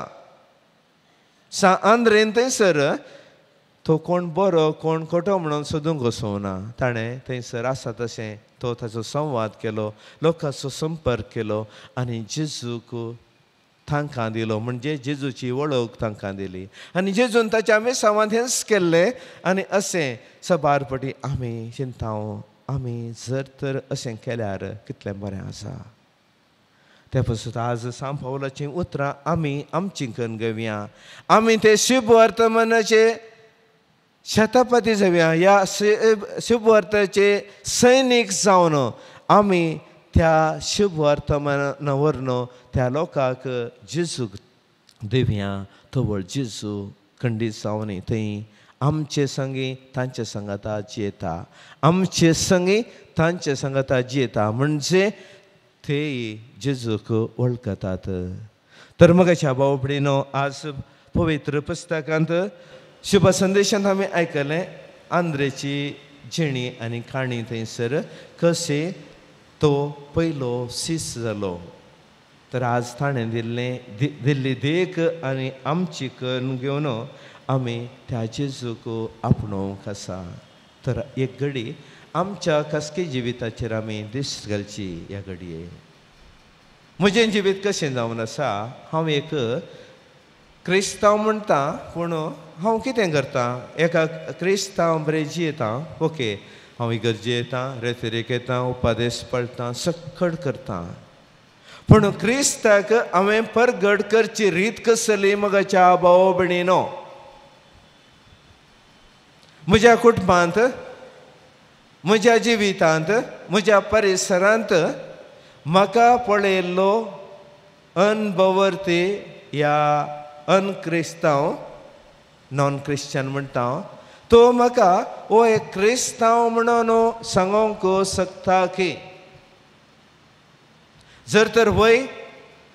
आंध्रेन थंयसर तो कोण बरो कोण खोटो म्हणून सोदूंक वचोना ताणें थंयसर आसा तशें तो ताचो संवाद केलो लोकांचो संपर्क केलो आनी जेजूक तांकां दिलो म्हणजे जेजूची वळख तांकां दिली आनी जेजून ताच्या मिसांवांत हेंच केल्लें आनी अशें सबारपटी आमी चिंता आमी जर तर अशें केल्यार कितलें बरें आसा त्या पासून आज सांत पावलाचीं उतरां आमी आमची करून घेवया आमी ते शुभ वर्तमानाचे शतपती जावया ह्या शुभ वर्ताचे सैनीक जावन आमी त्या शुभ वर्तमान व्हरून त्या लोकांक जेजूक दिवया तो जेजू खंडीत जावन थंय आमचे संगी तांचे संगता जियेता आमचे संगी तांचे संगता जियेता म्हणजे ते जेजूक वळखतात तर मोगाच्या भाव भयणीनो आज पवित्र पुस्तकांत शुभ संदेशांत आमी आयकलें आंद्रेची जिणी आनी काणी थंयसर कशे तो पयलो सीस जालो तर आज ताणें दिल्ली देख आनी आमची करून घेवन आमी त्या जेजूक आपणोवंक आसा तर एक घडी आमच्या खासगी जिविताचेर आमी दिश्ट घालची ह्या घडये म्हजें जिवीत कशें जावन आसा हांव एक क्रिस्तांव म्हणटा पूण हांव कितें करता एका क्रिस्तांव बरें जियेता ओके हांव इगर्जे येता रेथेरेक येता उपादेश पळटा सक्कड करता पूण क्रिस्ताक हांवें परगट करची रीत कसली मोगाच्या भाव भयणीनो म्हज्या कुटुंबांत म्हज्या जिवितांत म्हज्या परिसरांत म्हाका पळयल्लो अनभवर्ती ह्या अनक्रिस्तांव नॉन क्रिश्चन म्हणटा तो म्हाका हो एक क्रिस्तांव म्हणून सांगोंक शकता की जर तर वय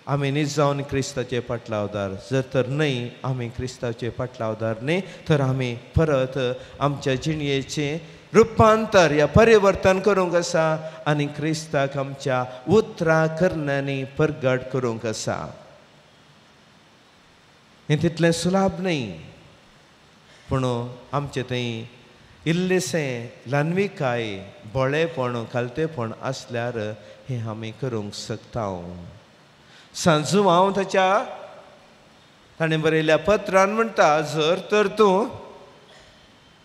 आमी न्ही जावन क्रिस्ताचे पटलावदार जर तर न्हय आमी क्रिस्ताचे पटलावदार न्ही तर आमी परत आमच्या जिणयेचें रुपांतर या परिवर्तन करूंक आसा आनी क्रिस्ताक आमच्या उतरां करण्यांनी परगट करूंक आसा हें तितलें सुलाभ न्हय पूण आमचें थंय इल्लेशें ल्हानविकाय बोळेपण कालतेपण आसल्यार हें आमी करूंक शकता सांजू हांव ताणें बरयल्या पत्रान म्हणटा जर तर तूं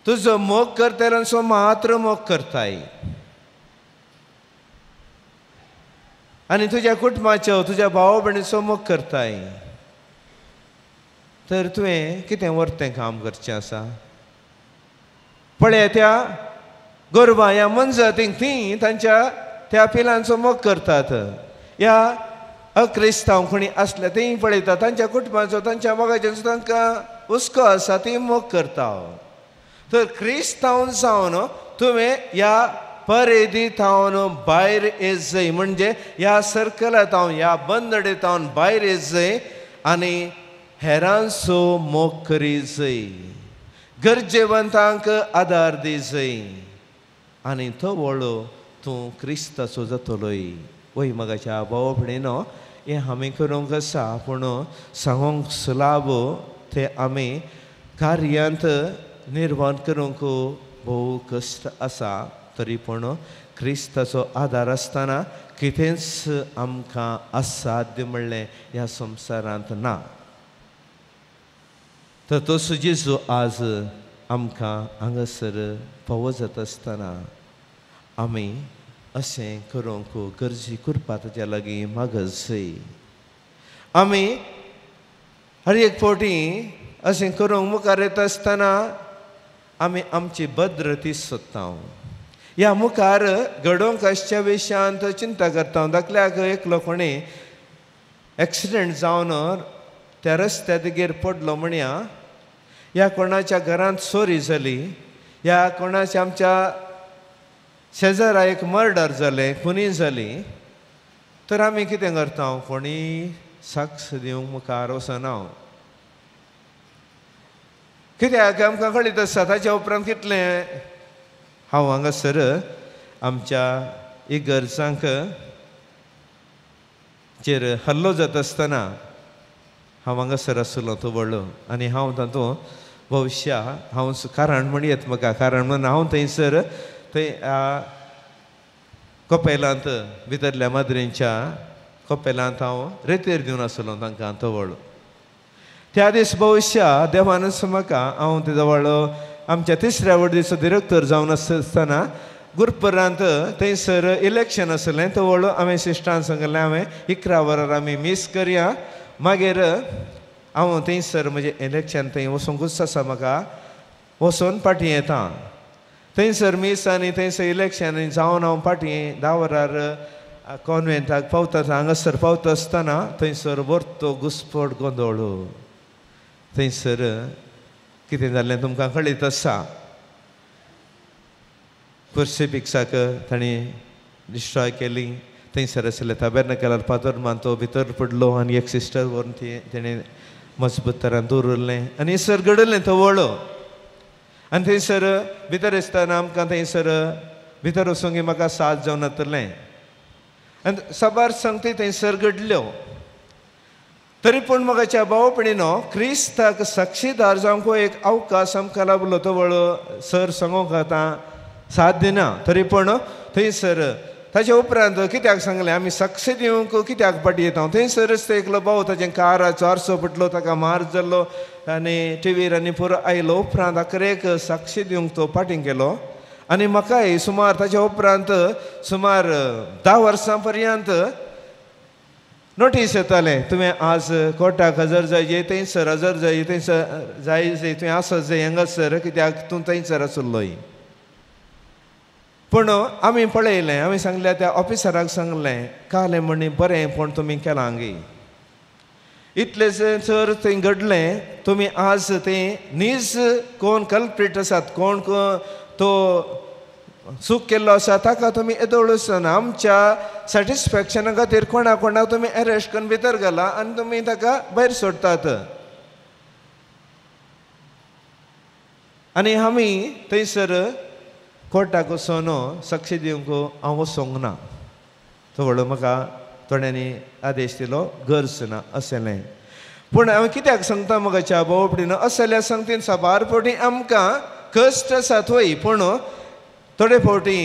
तुजो मोग करतेल्यांचो मात्र मोग करताय आनी तुज्या कुटुंबाचो तुज्या भाव भयणीचो मोग करताय तर तुवें कितें वर्तें काम करचें आसा पळय त्या गोरवां ह्या मनजातींक तीं तांच्या त्या पिलांचो मोग करतात ह्या अक्रिस्तांव कोणी असले तीं पळयता तांच्या कुटुंबाचो तांच्या मोगाचो तांकां हुस्को आसा ती मोग करता तर क्रिस्तांव जावन तुवें ह्या परेदीतावन भायर येत जाय म्हणजे ह्या सर्कलांतावन ह्या बंदडेतावन भायर येत जाय आनी हेरांचो मोग करी जाय गरजेवंतांक आदार दी जाय आनी तो वळो तूं क्रिस्ताचो जातलोय वय मोगाच्या भाव भयणीनो हें आमी करूंक आसा पूण सांगोंक सुलाभ ते आमी कार्यांत निर्माण करूंक भोव कश्ट आसा तरी पूण क्रिस्ताचो आदार आसतना कितेंच आमकां असाध्य म्हणलें ह्या संवसारांत ना तर तो जेजू आज आमकां हांगासर फावो जाता आसतना आमी अशें करूंक गरजी करपा ताच्या लागीं मागत जाय. आमी हर एक फावटी अशें करूंक मुखार येता आसतना आमी आमची भद्रती सोदता. ह्या मुखार घडोवंक आसच्या विशयांत चिंता करता. धाकल्याक एकलो कोणी एक्सिडेंट जावन त्या रस्त्या देगेर पडलो म्हणया ह्या कोणाच्या घरांत चोरी जाली, ह्या कोणाच्या आमच्या शेजारा एक मर्डर जालें, खुनी जाली, तर आमी कितें करता? कोणी साक्ष दिवंक मुखार वचना. कित्याक आमकां कळीत आसता ताच्या उपरांत कितलें. हांव हांगासर आमच्या इगर्जांक चेर हल्लो जाता आसतना हांव हांगासर आसलो तो व्हडलो आनी हांव तातूंत भविश्या हांव कारण म्हणयत म्हाका. कारण म्हणून हांव थंयसर थंय कपेलांत भितरल्या माद्रेंच्या कपेलांत हांव रेतेर दिवन आसलो तांकां तो व्हडलो. त्या दीस भविश्या देवान म्हाका हांव तेजो व्हडलो आमच्या तिसऱ्या वर्डीचो डिरेक्टर जावन आसतना गुरपुरांत थंयसर इलेक्शन आसलें. तो व्हडलो हांवें सिस्टान सांगलें हांवें 11 वरां आमी मीस करया. मागीर हांव थंयसर म्हणजे इलेक्शन थंय वचूंकूच आसा म्हाका वचून फाटीं येता. थंयसर मीस आनी थंयसर इलेक्शन जावन हांव फाटीं 10 वरार कॉन्वेंटाक पावता. हांगासर पावता आसतना थंयसर परतो घुस्फोट गोंदळ. थंयसर कितें जाल्लें तुमकां कळीत आसा. क्रुसिफिक्साक तांणी डिस्ट्रॉय केली. थंयसर आसले ताबेर्नकलार फातर मानतो भितर पडलो आनी एक सिस्टर व्हरून तेणें मजबूत तरान दवरलें आनी सर घडलें तो व्हडलो. आनी थंयसर भितर आसतना आमकां थंयसर भितर वचूंक म्हाका 7 जावन येतलें आनी साबार संगती थंयसर घडल्यो. तरी पूण म्हाकाच्या भावपणीनो क्रिस्ताक साक्षीदार जावंक एक अवकाश आमकां लाभलो. तो व्हडलो सर सांगूंक आतां साथ दिना. तरी पूण थंयसर ताचे उपरांत कित्याक सांगलें आमी साक्षी दिवंक कित्याक फाटीं येता. थंयसरच तो एकलो भाव ताचे काराचो आरसो पडलो, ताका मार जाल्लो आनी टिवीर आनी पुरो आयलो. उपरांत आखरेक साक्षी दिवंक तो फाटीं गेलो. आनी म्हाकाय सुमार ताच्या उपरांत सुमार 10 वर्सां पर्यंत नोटीस येतालें तुवें आज कोर्टाक हजर जाय, थंयसर हजर जाय, थंयसर जाय तुवें आसत जाय हांगासर कित्याक तूं थंयसर आसलोय. पूण आमी पळयलें, आमी सांगलें त्या ऑफिसराक सांगलें कालें म्हणी बरें पूण तुमी केलां गे. इतलें जर थंय घडलें तुमी आज तें नीज कोण कल्प्रीट आसात, कोण तो चूक केल्लो आसा ताका तुमी येदोळूच ना. आमच्या सॅटिस्फॅक्शना खातीर कोणाक तुमी अरेस्ट करून भितर घाला आनी तुमी ताका भायर सोडटात. आनी आमी थंयसर कोर्टाक वचून साक्षी दिवंक हांव वचोंक ना. तो व्हडलो म्हाका थोड्यांनी आदेश दिलो गरज ना आसलें. पूण हांव कित्याक सांगता म्हाकाच्या भावपणीन असल्या सांगतीन साबार फावटी आमकां कश्ट आसात वय. पूण थोडे फावटी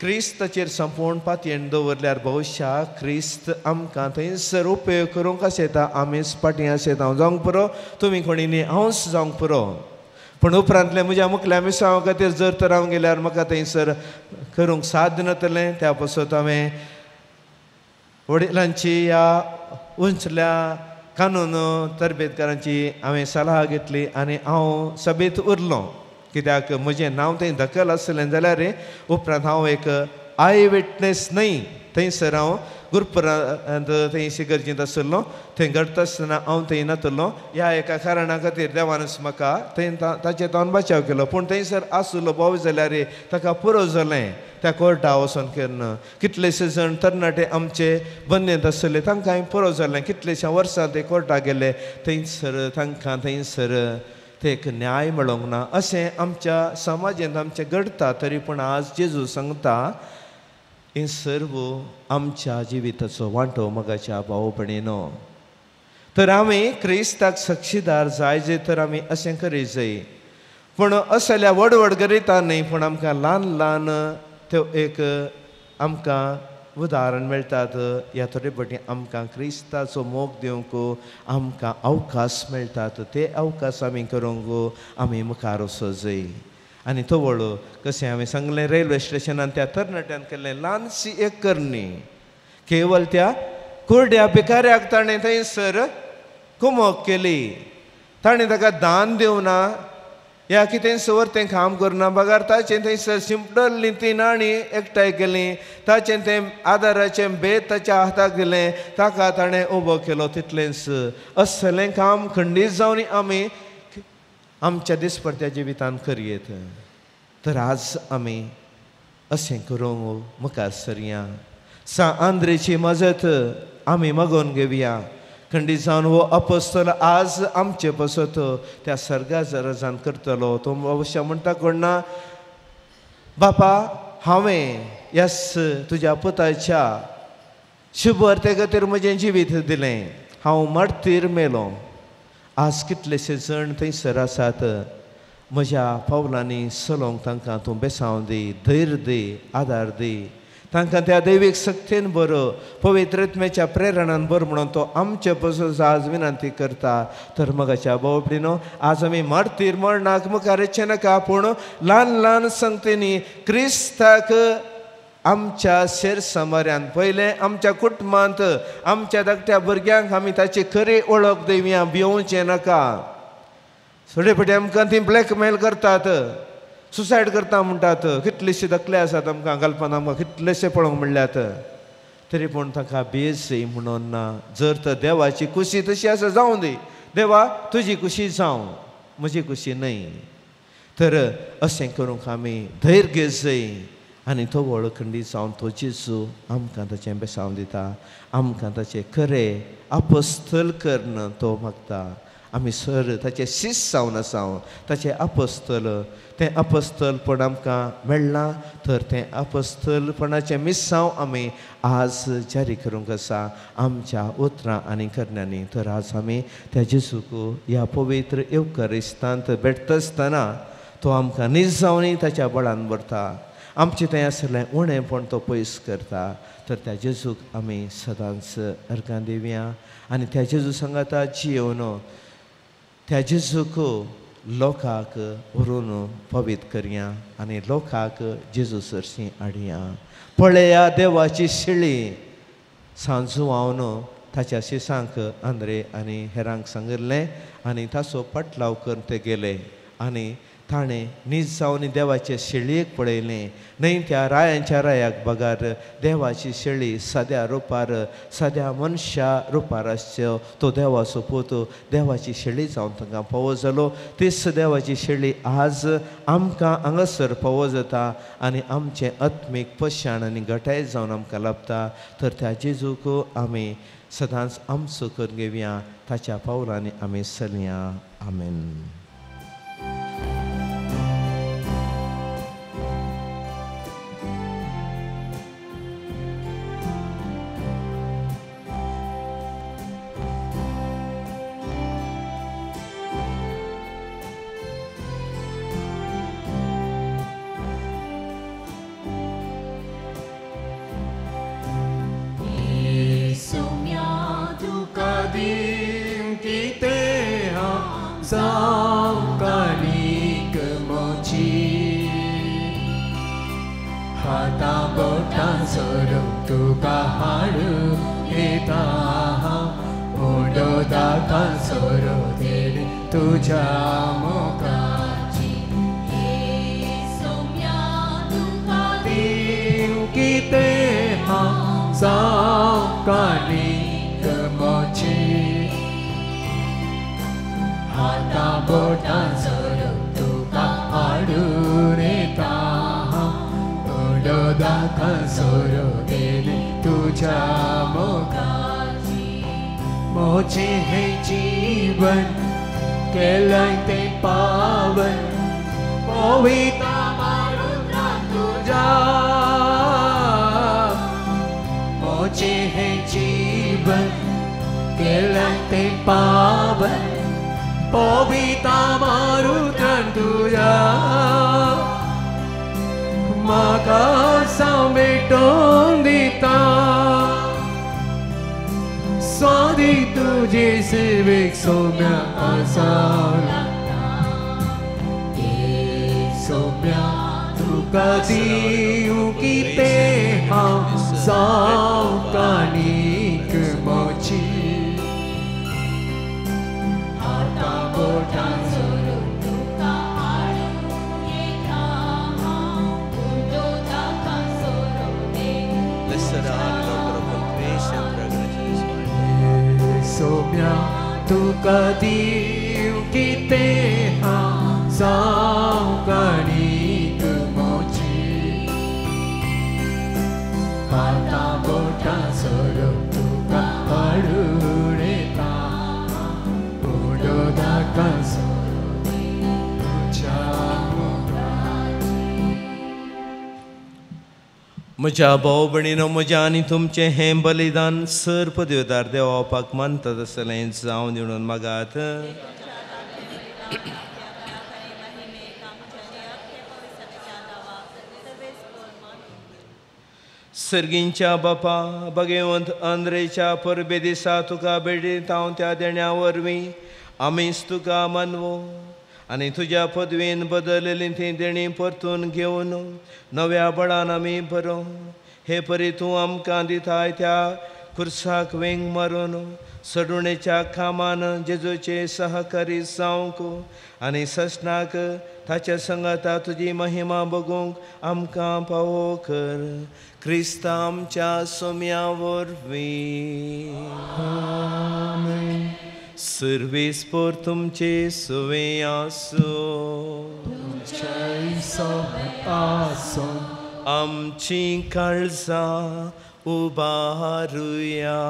क्रिस्ताचेर संपूर्ण पातयेन दवरल्यार भविश्याक क्रिस्त आमकां थंयसर उपयोग करूंक आसयता. आमीच फाटीं आसयता जावंक पुरो, तुमी कोणी न्ही हांवच जावंक पुरो. पूण उपरांतले म्हज्या मुखल्या मिसांवा खातीर जर तर हांव गेल्यार म्हाका थंयसर करूंक साथ दिनातलें. त्या पासत हांवें वडिलांची ह्या उंचल्या कानून तरबेतकारांची हांवें सलाह घेतली आनी हांव सभेंत उरलो. कित्याक म्हजें नांव थंय दखल आसलें जाल्यार उपरांत हांव एक आय विटनेस न्हय. थंयसर हांव गुरपुरांत थंय सिगर्जींत आसलो, थंय घडटा आसतना हांव थंय नातलो. ह्या एका कारणा खातीर देवानच म्हाका थंय ताचे तावन बचाव केलो. पूण थंयसर आसलो भाव जाल्यार ताका पुरो जालें त्या कोर्टा वचोन केन्ना. कितलेशे जण तरणाटे आमचे बंदेंत आसले तांकां पुरो जालें. कितलेशे वर्सां ते कोर्टाक गेले थंयसर तांकां थंयसर ते एक न्याय मेळोंक ना. अशें आमच्या समाजांत आमचें घडटा. तरी पूण आज जेजू सांगता हे सर्व आमच्या जिविताचो वांटो मोगाच्या भाव भयणीनो. तर आमी क्रिस्ताक साक्षीदार जाय जे तर आमी अशें करीत जाय. पूण असल्या व्हड व्हड गरीता न्हय, पूण आमकां ल्हान ल्हान त्यो एक आमकां उदाहरण मेळटात. ह्या थोडे फावटी आमकां क्रिस्ताचो मोग दिवंक आमकां अवकाश मेळटात. ते अवकाश आमी करूंक आमी मुखार वचूंक जाय. आनी तो वळू कशें हांवें सांगलें रेल्वे स्टेशनान त्या तरणाट्यान केल्लें ल्हानशी एक करणी केवळ त्या कुरड्या भिकाऱ्याक ताणें थंयसर कुमक केली ताणें ताका दान दिवना या कितें सवर तें काम करना बगार ताचें थंयसर शिंपडल्लीं तीं नाणी एकठांय केलीं ताचें तें आदाराचें बेत ताच्या हाताक दिलें ताका ताणें उबो केलो तितलेंच असलें काम खंडीत जावन आमी आमच्या दिसपट्ट्या जिवितांत करयेत तर आज आमी अशें करूंक मुखार सरया आंद्रेची मजत आमी मागोवन घेवया खंडीत जावन हो अपोस्तल आज आमचे पसत त्या सर्गाजान करतलो तो अवश्य म्हणटा कोणा बापा हांवें यस तुज्या पुताच्या शुभ अर्थे खातीर म्हजें जिवीत दिलें हांव मरतीर मेलो आज कितलेशे जण थंयसर आसात म्हज्या पावलांनी चलोवंक तांकां तूं बेसांव दी धैर्य दी आदार दी तांकां त्या दैवीक शक्तीन बरो पवित्रत्म्याच्या प्रेरणान बरो म्हणून तो आमचे पसून आज विनंती करता तर मगाच्या बावपडीनो आज आमी मारतीर मरणाक मुखार येचें नाका पूण ल्हान ल्हान संगतींनी क्रिस्ताक आमच्या शेर समाऱ्यान पयलें आमच्या कुटुंबांत आमच्या धाकट्या भुरग्यांक आमी ताची खरी वळख दिवया भिवचें नाका थोडे फावटी आमकां ती ब्लॅकमेल करतात सुसायड करता म्हणटात कितलेशे दखले आसात आमकां घालपाक आमकां कितलेशे पळोवंक म्हणल्यात तरी पूण ताका बेस म्हणून ना जर तर देवाची खुशी तशी आसा जावं दी देवा तुजी खुशी जावं म्हजी खुशी न्हय तर अशें करूंक आमी धैर्य घेत जाय आनी तो वळखंडी जावन तो जेजू आमकां ताचें बेसांव दिता आमकां ताचें खरें अपोस्तल कर्ण तो मागता आमी सर ताचे शिश्य जावन आसाव ताचें अपोस्तल तें अपोस्तलपण आमकां मेळना तर तें अपोस्तलपणाचें मिसांव आमी आज जारी करूंक आसा आमच्या उतरां आनी करण्यांनी तर आज आमी त्या जेजूक ह्या पवित्र येवकारिस्तांत भेटता आसतना तो आमकां नीज जावनी ताच्या बळान व्हरता आमचें तें आसलें उणेंपण तो पयस करता तर त्या जेजूक आमी सदांच अर्गां दिवया आनी त्या जेजू सांगाता जियोन त्या जेजूक लोकांक व्हरून पवित्र करया आनी लोकांक जेजू सरशी हाडया पळया देवाची शिळी सांजुवावन ताच्या शिसांक आंद्रे आनी हेरांक सांगिल्लें आनी ताचो पटलाव करून ते गेले आनी ताणें नीज जावन देवाचे शेळयेक पळयलें न्हय त्या रायांच्या रायाक बगार देवाची शेळी सद्या रुपार सद्या मनशा रुपार आसच्यो तो देवाचो पूत देवाची शेळी जावन तांकां फावो जालो तीच देवाची शेळी आज आमकां हांगासर फावो जाता आनी आमचें आत्मीक पशाण आनी घटाय जावन आमकां लाभता तर त्या जेजूक आमी सदांच आमचो करून घेवया ताच्या पावलांनी आमी चलया आमेन. तुका हाडू येता ओडोदा कांसोरो देणे तुझ्या मोगाची सोम्या तुका देव किते हांव जावं काणीक मोची हाता बोटां सोरो तुका हाडून येता ओडोदा कांसोरो तुझ्या मोगाची मोचे हे जीवन केलंय ते पावन पवित्र मारुद्रा तुझ्या मोचे हे जीवन केलंय ते पावन पवित्र मारुद्रा तुझ्या म्हाका सांबेटोन दिता स्वादी तुझे सेवेक सोम्या आसा सोम्या दियो की ते हाँ सावकानिक मोची हाता बोटा Blessed are you, Lord God of all creation, fragrance in His word. Saumya तू दियो की ते हाँ सावकानिक मोची हाता बोटा सोरो तुका हाडूरे ता बोडो दाका सोरो तुझ्या म्हज्या भाव भयणीनो म्हज्या आनी तुमचें हें बलिदान सर पदवेदार देवापाक मानता तसलें जावन दिवून मागात. सर्गींच्या बापा भगवंत अंद्रेच्या परबे दिसा तुका बेडीत हांव त्या देण्या वरवीं आमीच तुका मानवो आनी तुज्या पदवेन बदलली ती देणी परतून घेवन नव्या बळान आमी बरो हे परी तूं आमकां दिताय त्या खुर्साक वेंग मारून सडुणेच्या कामान जेजूचे सहकारी जावंक आनी ससनाक ताच्या संगता तुजी महिमा बगूंक आमकां पावो कर. क्रिस्ता आमच्या सोम्या वरवीं सर्वेस्पर तुमचे सुवे आसूं आमची काळजां उबारुया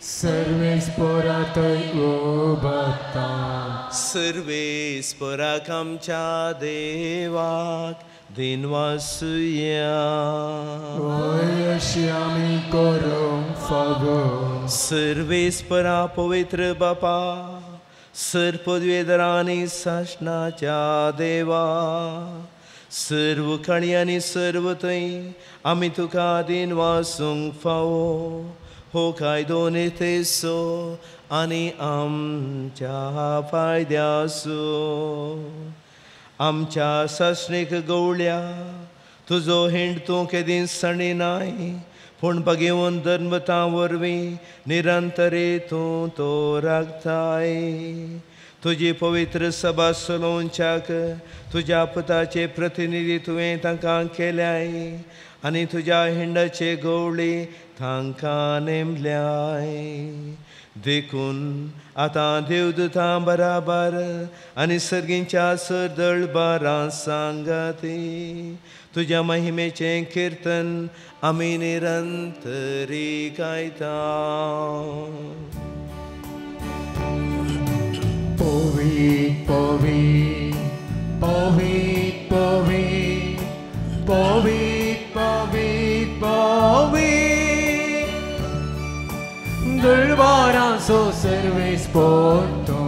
सर्वेस्परातय उबारता सर्वेस्पराक आमच्या देवाक दिनवासुया अशी आमी करूंक फावो सर्वेस्परा पवित्र बापा सर पदवेदारांनी सासणाच्या देवा सर्व काणी आनी सर्व थंय आमी तुका दिन वासूंक फावो हो कायदो नेतेसो आनी आमच्या फायद्यासो आमच्या सासणेक गवळ्या तुजो हिंड तूं केदीं सणिनाय पूण भगवंत धर्मता वरवीं निरंतरे तूं तो राखताय. तुजी पवित्र सभा चलोवच्याक तुज्या पुताचे प्रतिनिधी तुवें तांकां केल्याय आनी तुज्या हिंडाचे गवळी तांकां नेमल्याय. देखून आतां देवदूतां बराबर आनी सर्गींच्या सरदळबारां सांगाती तुज्या महिमेचें किर्तन आमी निरंतरी गायता. पवित पवित पवित पवित पवित पवित पवित दरबारांचो सर्वेस्परतो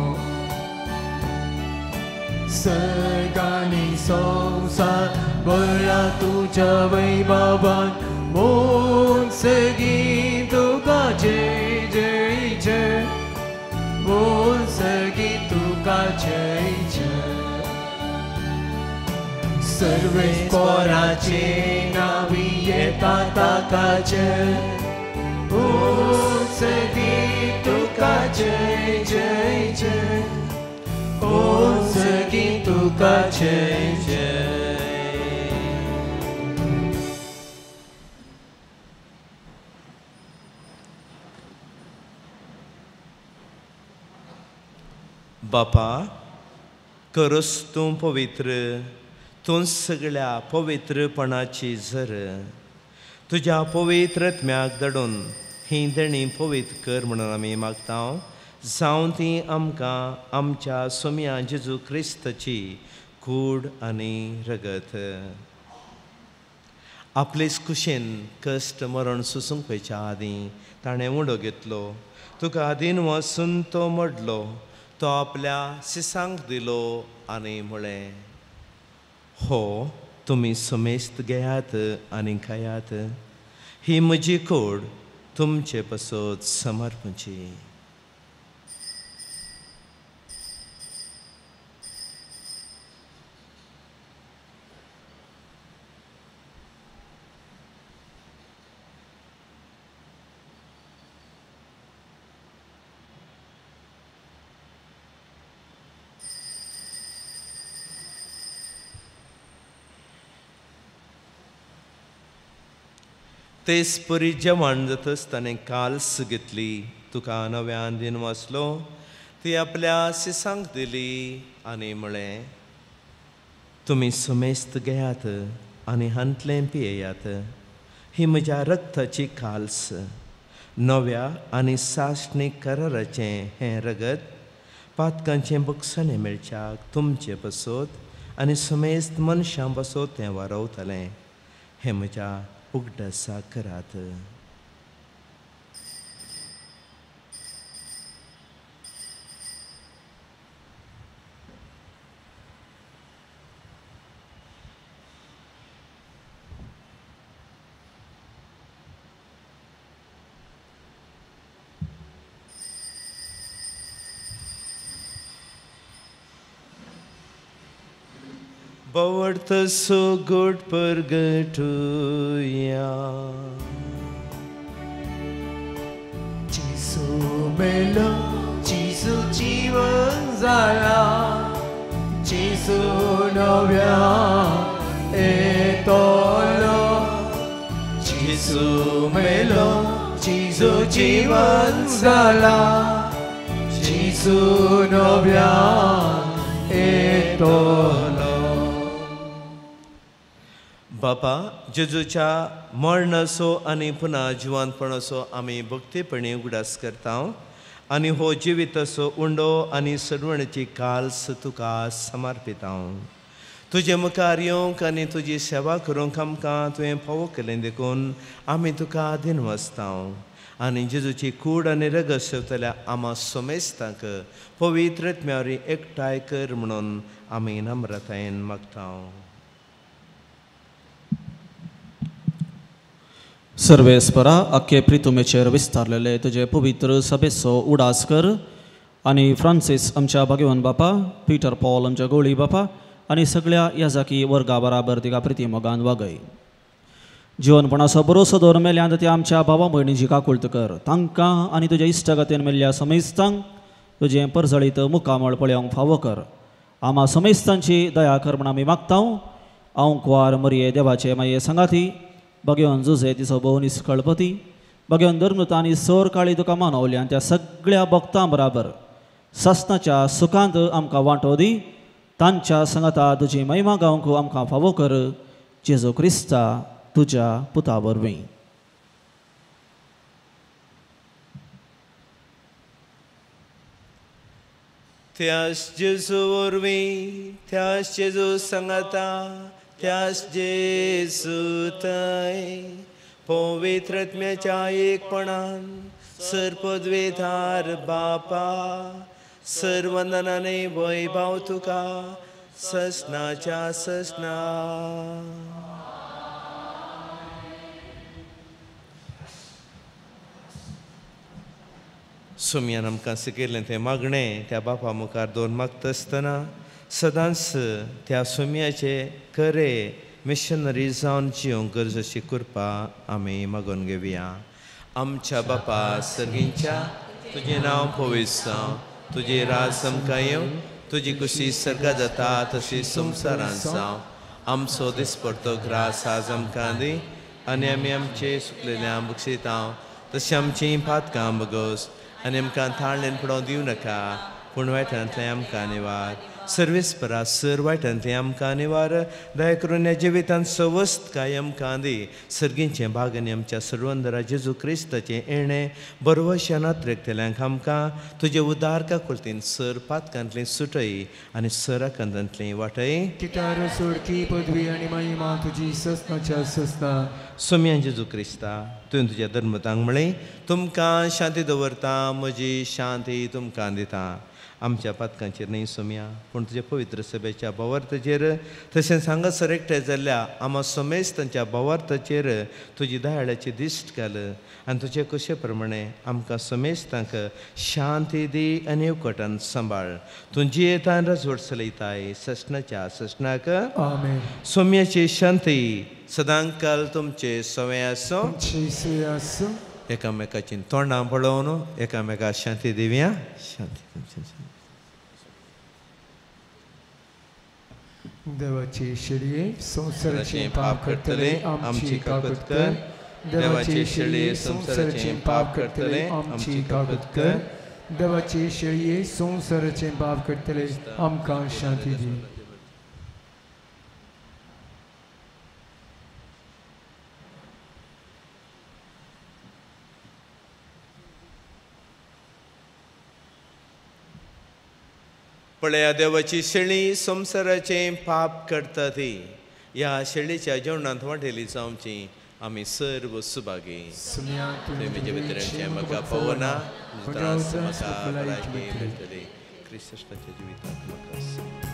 सर्गांनी संवसार बरा तुज्या वैभवान मोन सगळीं तुका जय जय जय मोन सगळीं तुका जय जय सर्वेस्पराचे नावी येता ताका जय मोन सगळीं तुका जय जय जय मोन सगळीं तुका जय जय. बापा करस तूं पवित्र तूं सगळ्या पवित्रपणाची झर तुज्या पवित्रत्म्याक धडून ही देणी पवित्र कर म्हणून आमी मागता जावं ती आमकां आमच्या सोम्या जेजू क्रिस्ताची कूड आनी रगत. आपलेच कुशेन कश्ट मरण सुसूंक पयच्या आदीं ताणें उडो घेतलो तुका आदीन वचून तो मडलो तो आपल्या सिसांक दिलो आनी म्हळें हो तुमी समेस्त घेयात आनी खायात ही म्हजी कूड तुमचे पासत समर्पणची. तेच परी जेवण जातच ताणें काल्स घेतली, तुका नव्यान दिन वाचलो, ती आपल्या सिसांक दिली आनी म्हळें, तुमी समेस्त घेयात आनी हांतलें पियेयात. ही म्हज्या रक्ताची काल्स, नव्या आनी साश्णी कराराचें हें रगत, पातकांचें बक्षणें मेळच्याक तुमचे बसोत आनी समेस्त मनशां बसोत तें वारवतलें. हें म्हज्या उगडासा करात. Bavartaso good purgatoria. Jesu melo, Jesu जीवन जाला, Jesu नव्या येतलो. Jesu melo, Jesu जीवन जाला, Jesu नव्या येतलो. बापा, जेजूच्या मरणाचो आनी पुन्हा जिवंतपणाचो आमी भक्तीपणी उगडास करता आनी हो जिविताचो उंडो आनी सडवणेची काल्स तुका समर्पिता. तुजे मुखार येवंक आनी तुजी सेवा करूंक आमकां तुवें फावो केलें देखून आमी तुका दिन वचता आनी जेजूची कूड आनी रगत सेवतल्या आमा समेस्तांक पवित्र आत्म्यावरी एकठांय कर म्हणून आमी नम्रतायेन मागता. सर्वेस्परा आख्खे प्रितुमेचेर विस्तारलेले तुजे पवित्र सभेचो उडास कर आनी फ्रांसीस आमच्या भाग्यवान बापा, पिटर पॉल आमच्या गोळी बापा आनी सगळ्या याजाकी वर्गा बराबर तिका प्रिती मोगान वागय. जिवनपणाचो बरोसो दवरून मेल्यांत त्या आमच्या भावा भयणीची काकुळट कर. तांकां आनी तुज्या इश्टगतीन मेल्ल्या समेस्तांक तुजें परजळीत मुखामळ पळोवंक फावो कर. आमा समेस्तांची दया कर म्हण आमी मागता. हांव कुंवार मरये देवाचे माये संगाती, भगवान जुजे तिचो भोव निश्कळपती, भगवान धर्मता आनी सोर काळी तुका मानवली आनी त्या सगळ्या भक्तां बराबर सस्नाच्या सुखांत आमकां वांटो दी. तांच्या संगता तुजी महिमा गावंक आमकां फावो कर. जेजू क्रिस्ता तुज्या पुता वरवीं. त्याच जेजू वरवीं, त्याच जेजू संगता, त्याच जेजू थंय पवित्र आत्म्याच्या एकपणान सर्पद्वेधार बापा सर्वंदनाने वैभव तुका ससनाच्या ससना. सुमयान आमकां शिकयलें तें मागणें त्या बापा मुखार दवरून मागता आसतना सदांच त्या सुमयाचे खरे मिशनरी जावन जिवंक गरजेची कृपा आमी मागून घेवया. आमच्या बापा सर्गींच्या, तुजें नांव पवित्र जावं, तुजें राज आमकां येवं, तुजी कुशी सर्गा जाता तशी संवसारांत जावं. आमचो दिसपडटो ग्रास आज आमकां दी आनी आमी आमचे सुकलेल्यांक बक्षिता तशी आमचीं पातकां बगोस आनी आमकां थाळणेन पडोवंक दिवं नाका, पूण वायटांतलें आमकां निवार. सर्वेस्परा सर वायटांतलें आमकां निवार. दया करून ह्या जिवितांत सवस्त काय आमकां दी. सर्गींचें भाग आनी आमच्या सर्वंदरा जेजू क्रिस्ताचें येणें बरवशान नात्रेकतल्यांक आमकां तुजे उदार काकुळटीन सर पातकांतलीं सुटय आनी सराकांतांतलीं वाटय. कितार सोडकी पदवी आनी महिमा तुजी ससनाच्या ससना. सोम्यान जेजू क्रिस्ता, तुवें तुज्या धर्मतांक म्हळें, तुमकां शांती दवरता, म्हजी शांती तुमकां दिता. आमच्या पातकांचेर न्ही सोम्या, पूण तुज्या पवित्र सभेच्या भावार्थाचेर तशेंच हांगासर एकठांय जाल्ल्या आमा समेस्तांच्या भावार्थाचेर तुजी दयाळ्याची दिश्ट घाल आनी तुजे कशे प्रमाणे आमकां समेस्तांक शांती दी आनी येवकोटान सांबाळ. तूं जियेतान राजवट चलयताय ससनाच्या ससनाक. आमेन. सोम्याची शांती सदांच काल तुमचे सवय आसूं. एकामेकाची तोंडां पळोवन एकामेकाक शांती दिवया. शांती. देवाची शिडये संवसाराचें पाप करतले आमची काकूट कर देवाचे शेळये संसाराचे पाप करतले आमची कागद कर देवाचे शेळये संसाराचे पाप करतले आमकां शांती दी पळया देवाची शेळी संसाराचे पाप करता ती ह्या शेळीच्या जेवणांत वांटेली जावची आमी सर्व सुभागी थंय म्हजे भितरचे म्हाका पवना त्रास म्हाका भलायकी मेळटली क्रिस्ताच्या जिवितांत म्हाका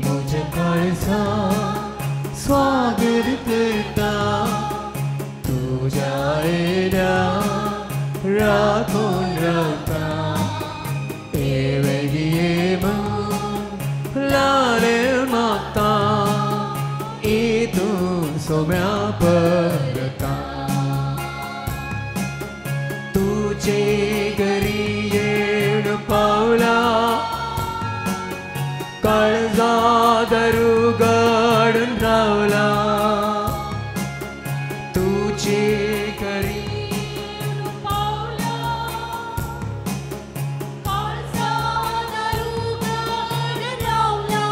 म्हज्या काळजांत स्वागत करता तुझ्या येण्या राखून रावता वेगळी लाले मागता इतून सोम्या परता तुझे घरी येण पावला काळजा दारू गाडून रावला तुझे घरी पावला काळजा दारू गाडून रावला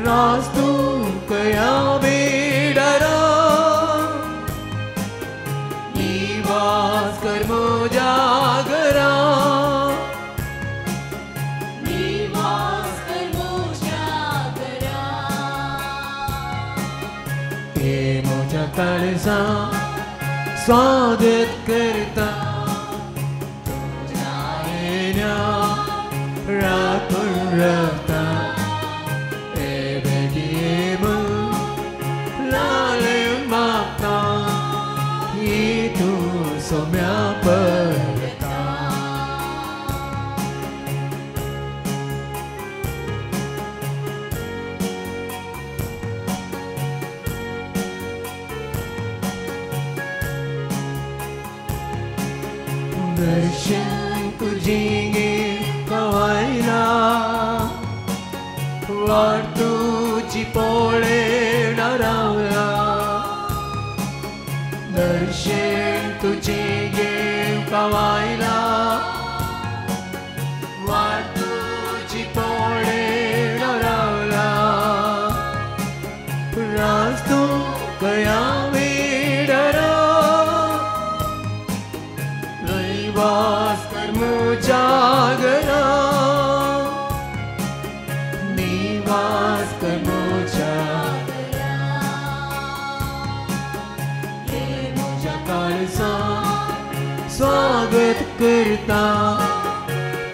रास तू कया बेडरा निवास कर मोजा घरा काळजा स्वागत करता तुझ्या येण्या राखून रावता बेगी लाले मागता ही तू सोम्या परता दर्शन तुझे कवायला वाट तुझी पोळे रावला दर्शन तुझे कवायला वाट तुझी पोळे रावला रास तू कया वेडरा वास कर मुझा घरा निवास कर मुझा घरा मुझा काळजा स्वागत करता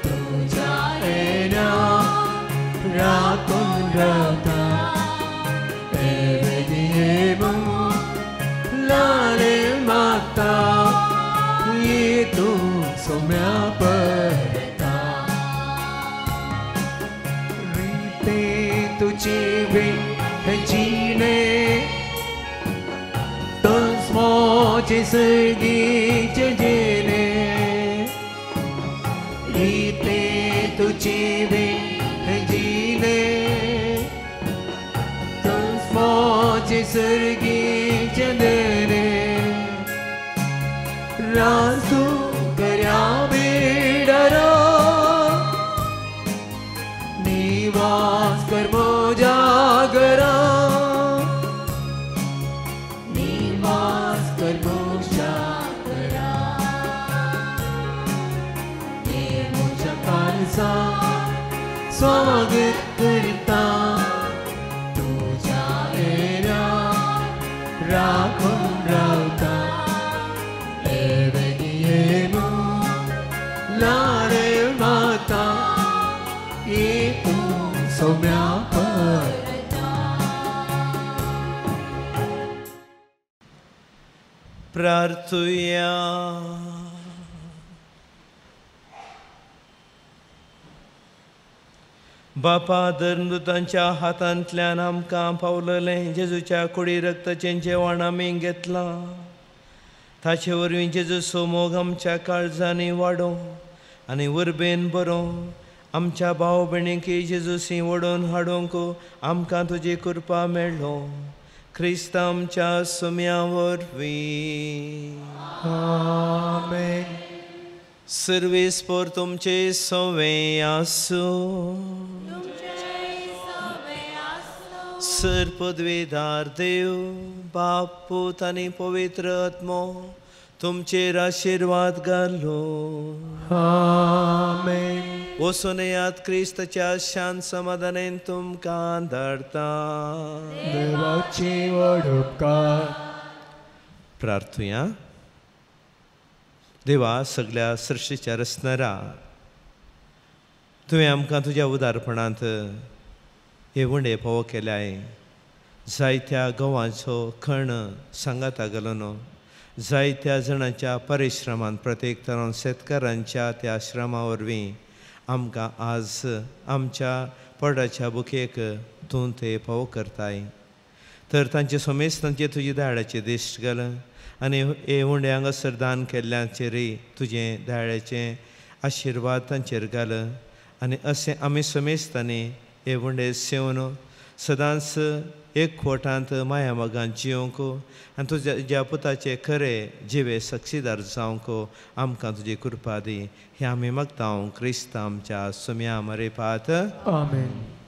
तुझ्या येण्या राखून रावता लाले मागता तू सोम्या परता रीते तुझे बिन जीने तुझ मोजे सर्गी जेने रीते तुझे बिन जीने तुझ मोजे सर्गी जेने रासू कर्या बेडरा निवास कर मोजा घरा निवास कर मोजा घरा मोजा काळजा स्वागत करता तुझ्या येण्या राखून रावता लारे माता ये तू सोम्या परता प्रार्थुया बापा दर मृतांच्या हातांतल्यान आमकां पावललें जेजूच्या कुडी रक्ताचें जेवण आमी घेतलां ताचे वरवीं जेजू सोमोग आमच्या काळजांनी वाडो आनी उर्बेन बरो आमच्या भाव भयणींकी जेजूसी ओडून हाडूंक आमकां तुजी कृपा मेळ्ळो क्रिस्त आमच्या सुम्या वरवीं. आमेन. सर्वेस्पर तुमचे सवे आसूं. सर पदवेदार देव बाप पूत आनी पवित्र आत्मो तुमचेर आशिर्वाद घालो. आमेन. वचून येयात क्रिस्ताच्या शांत समाधानान तुमकां धाडटा. देवाची व्हड उपकार. प्रार्थुया. देवा सगळ्या सृश्टीच्या रचणारा तुवें आमकां तुज्या उदारपणांत हे वंडे फावो केल्याय. जायत्या गांवांचो खण सांगाता घालून जायत्या जाणांच्या परिश्रमान प्रत्येक तरान शेतकारांच्या त्या श्रमा वरवीं आमकां आज आमच्या पोटाच्या बुकेक तूं ते फावो करताय. तर तांचे समेस्त तांचे तुजे दायडाचे दिश्ट घाल आनी हे उंडे हांगासर दान केल्ल्याचेरय तुजें दायडाचें आशिर्वाद तांचेर घाल आनी अशें आमी समेस्तांनी हे उंडे सेवन सदांच एक खोटांत माया मोगान जियोंक आनी तुज्या ज्या पुताचे खरे जिवे साक्षीदार जावंक आमकां तुजी कृपा दी. हें आमी मागता क्रिस्त आमच्या सुम्या मरेपात. आमेन.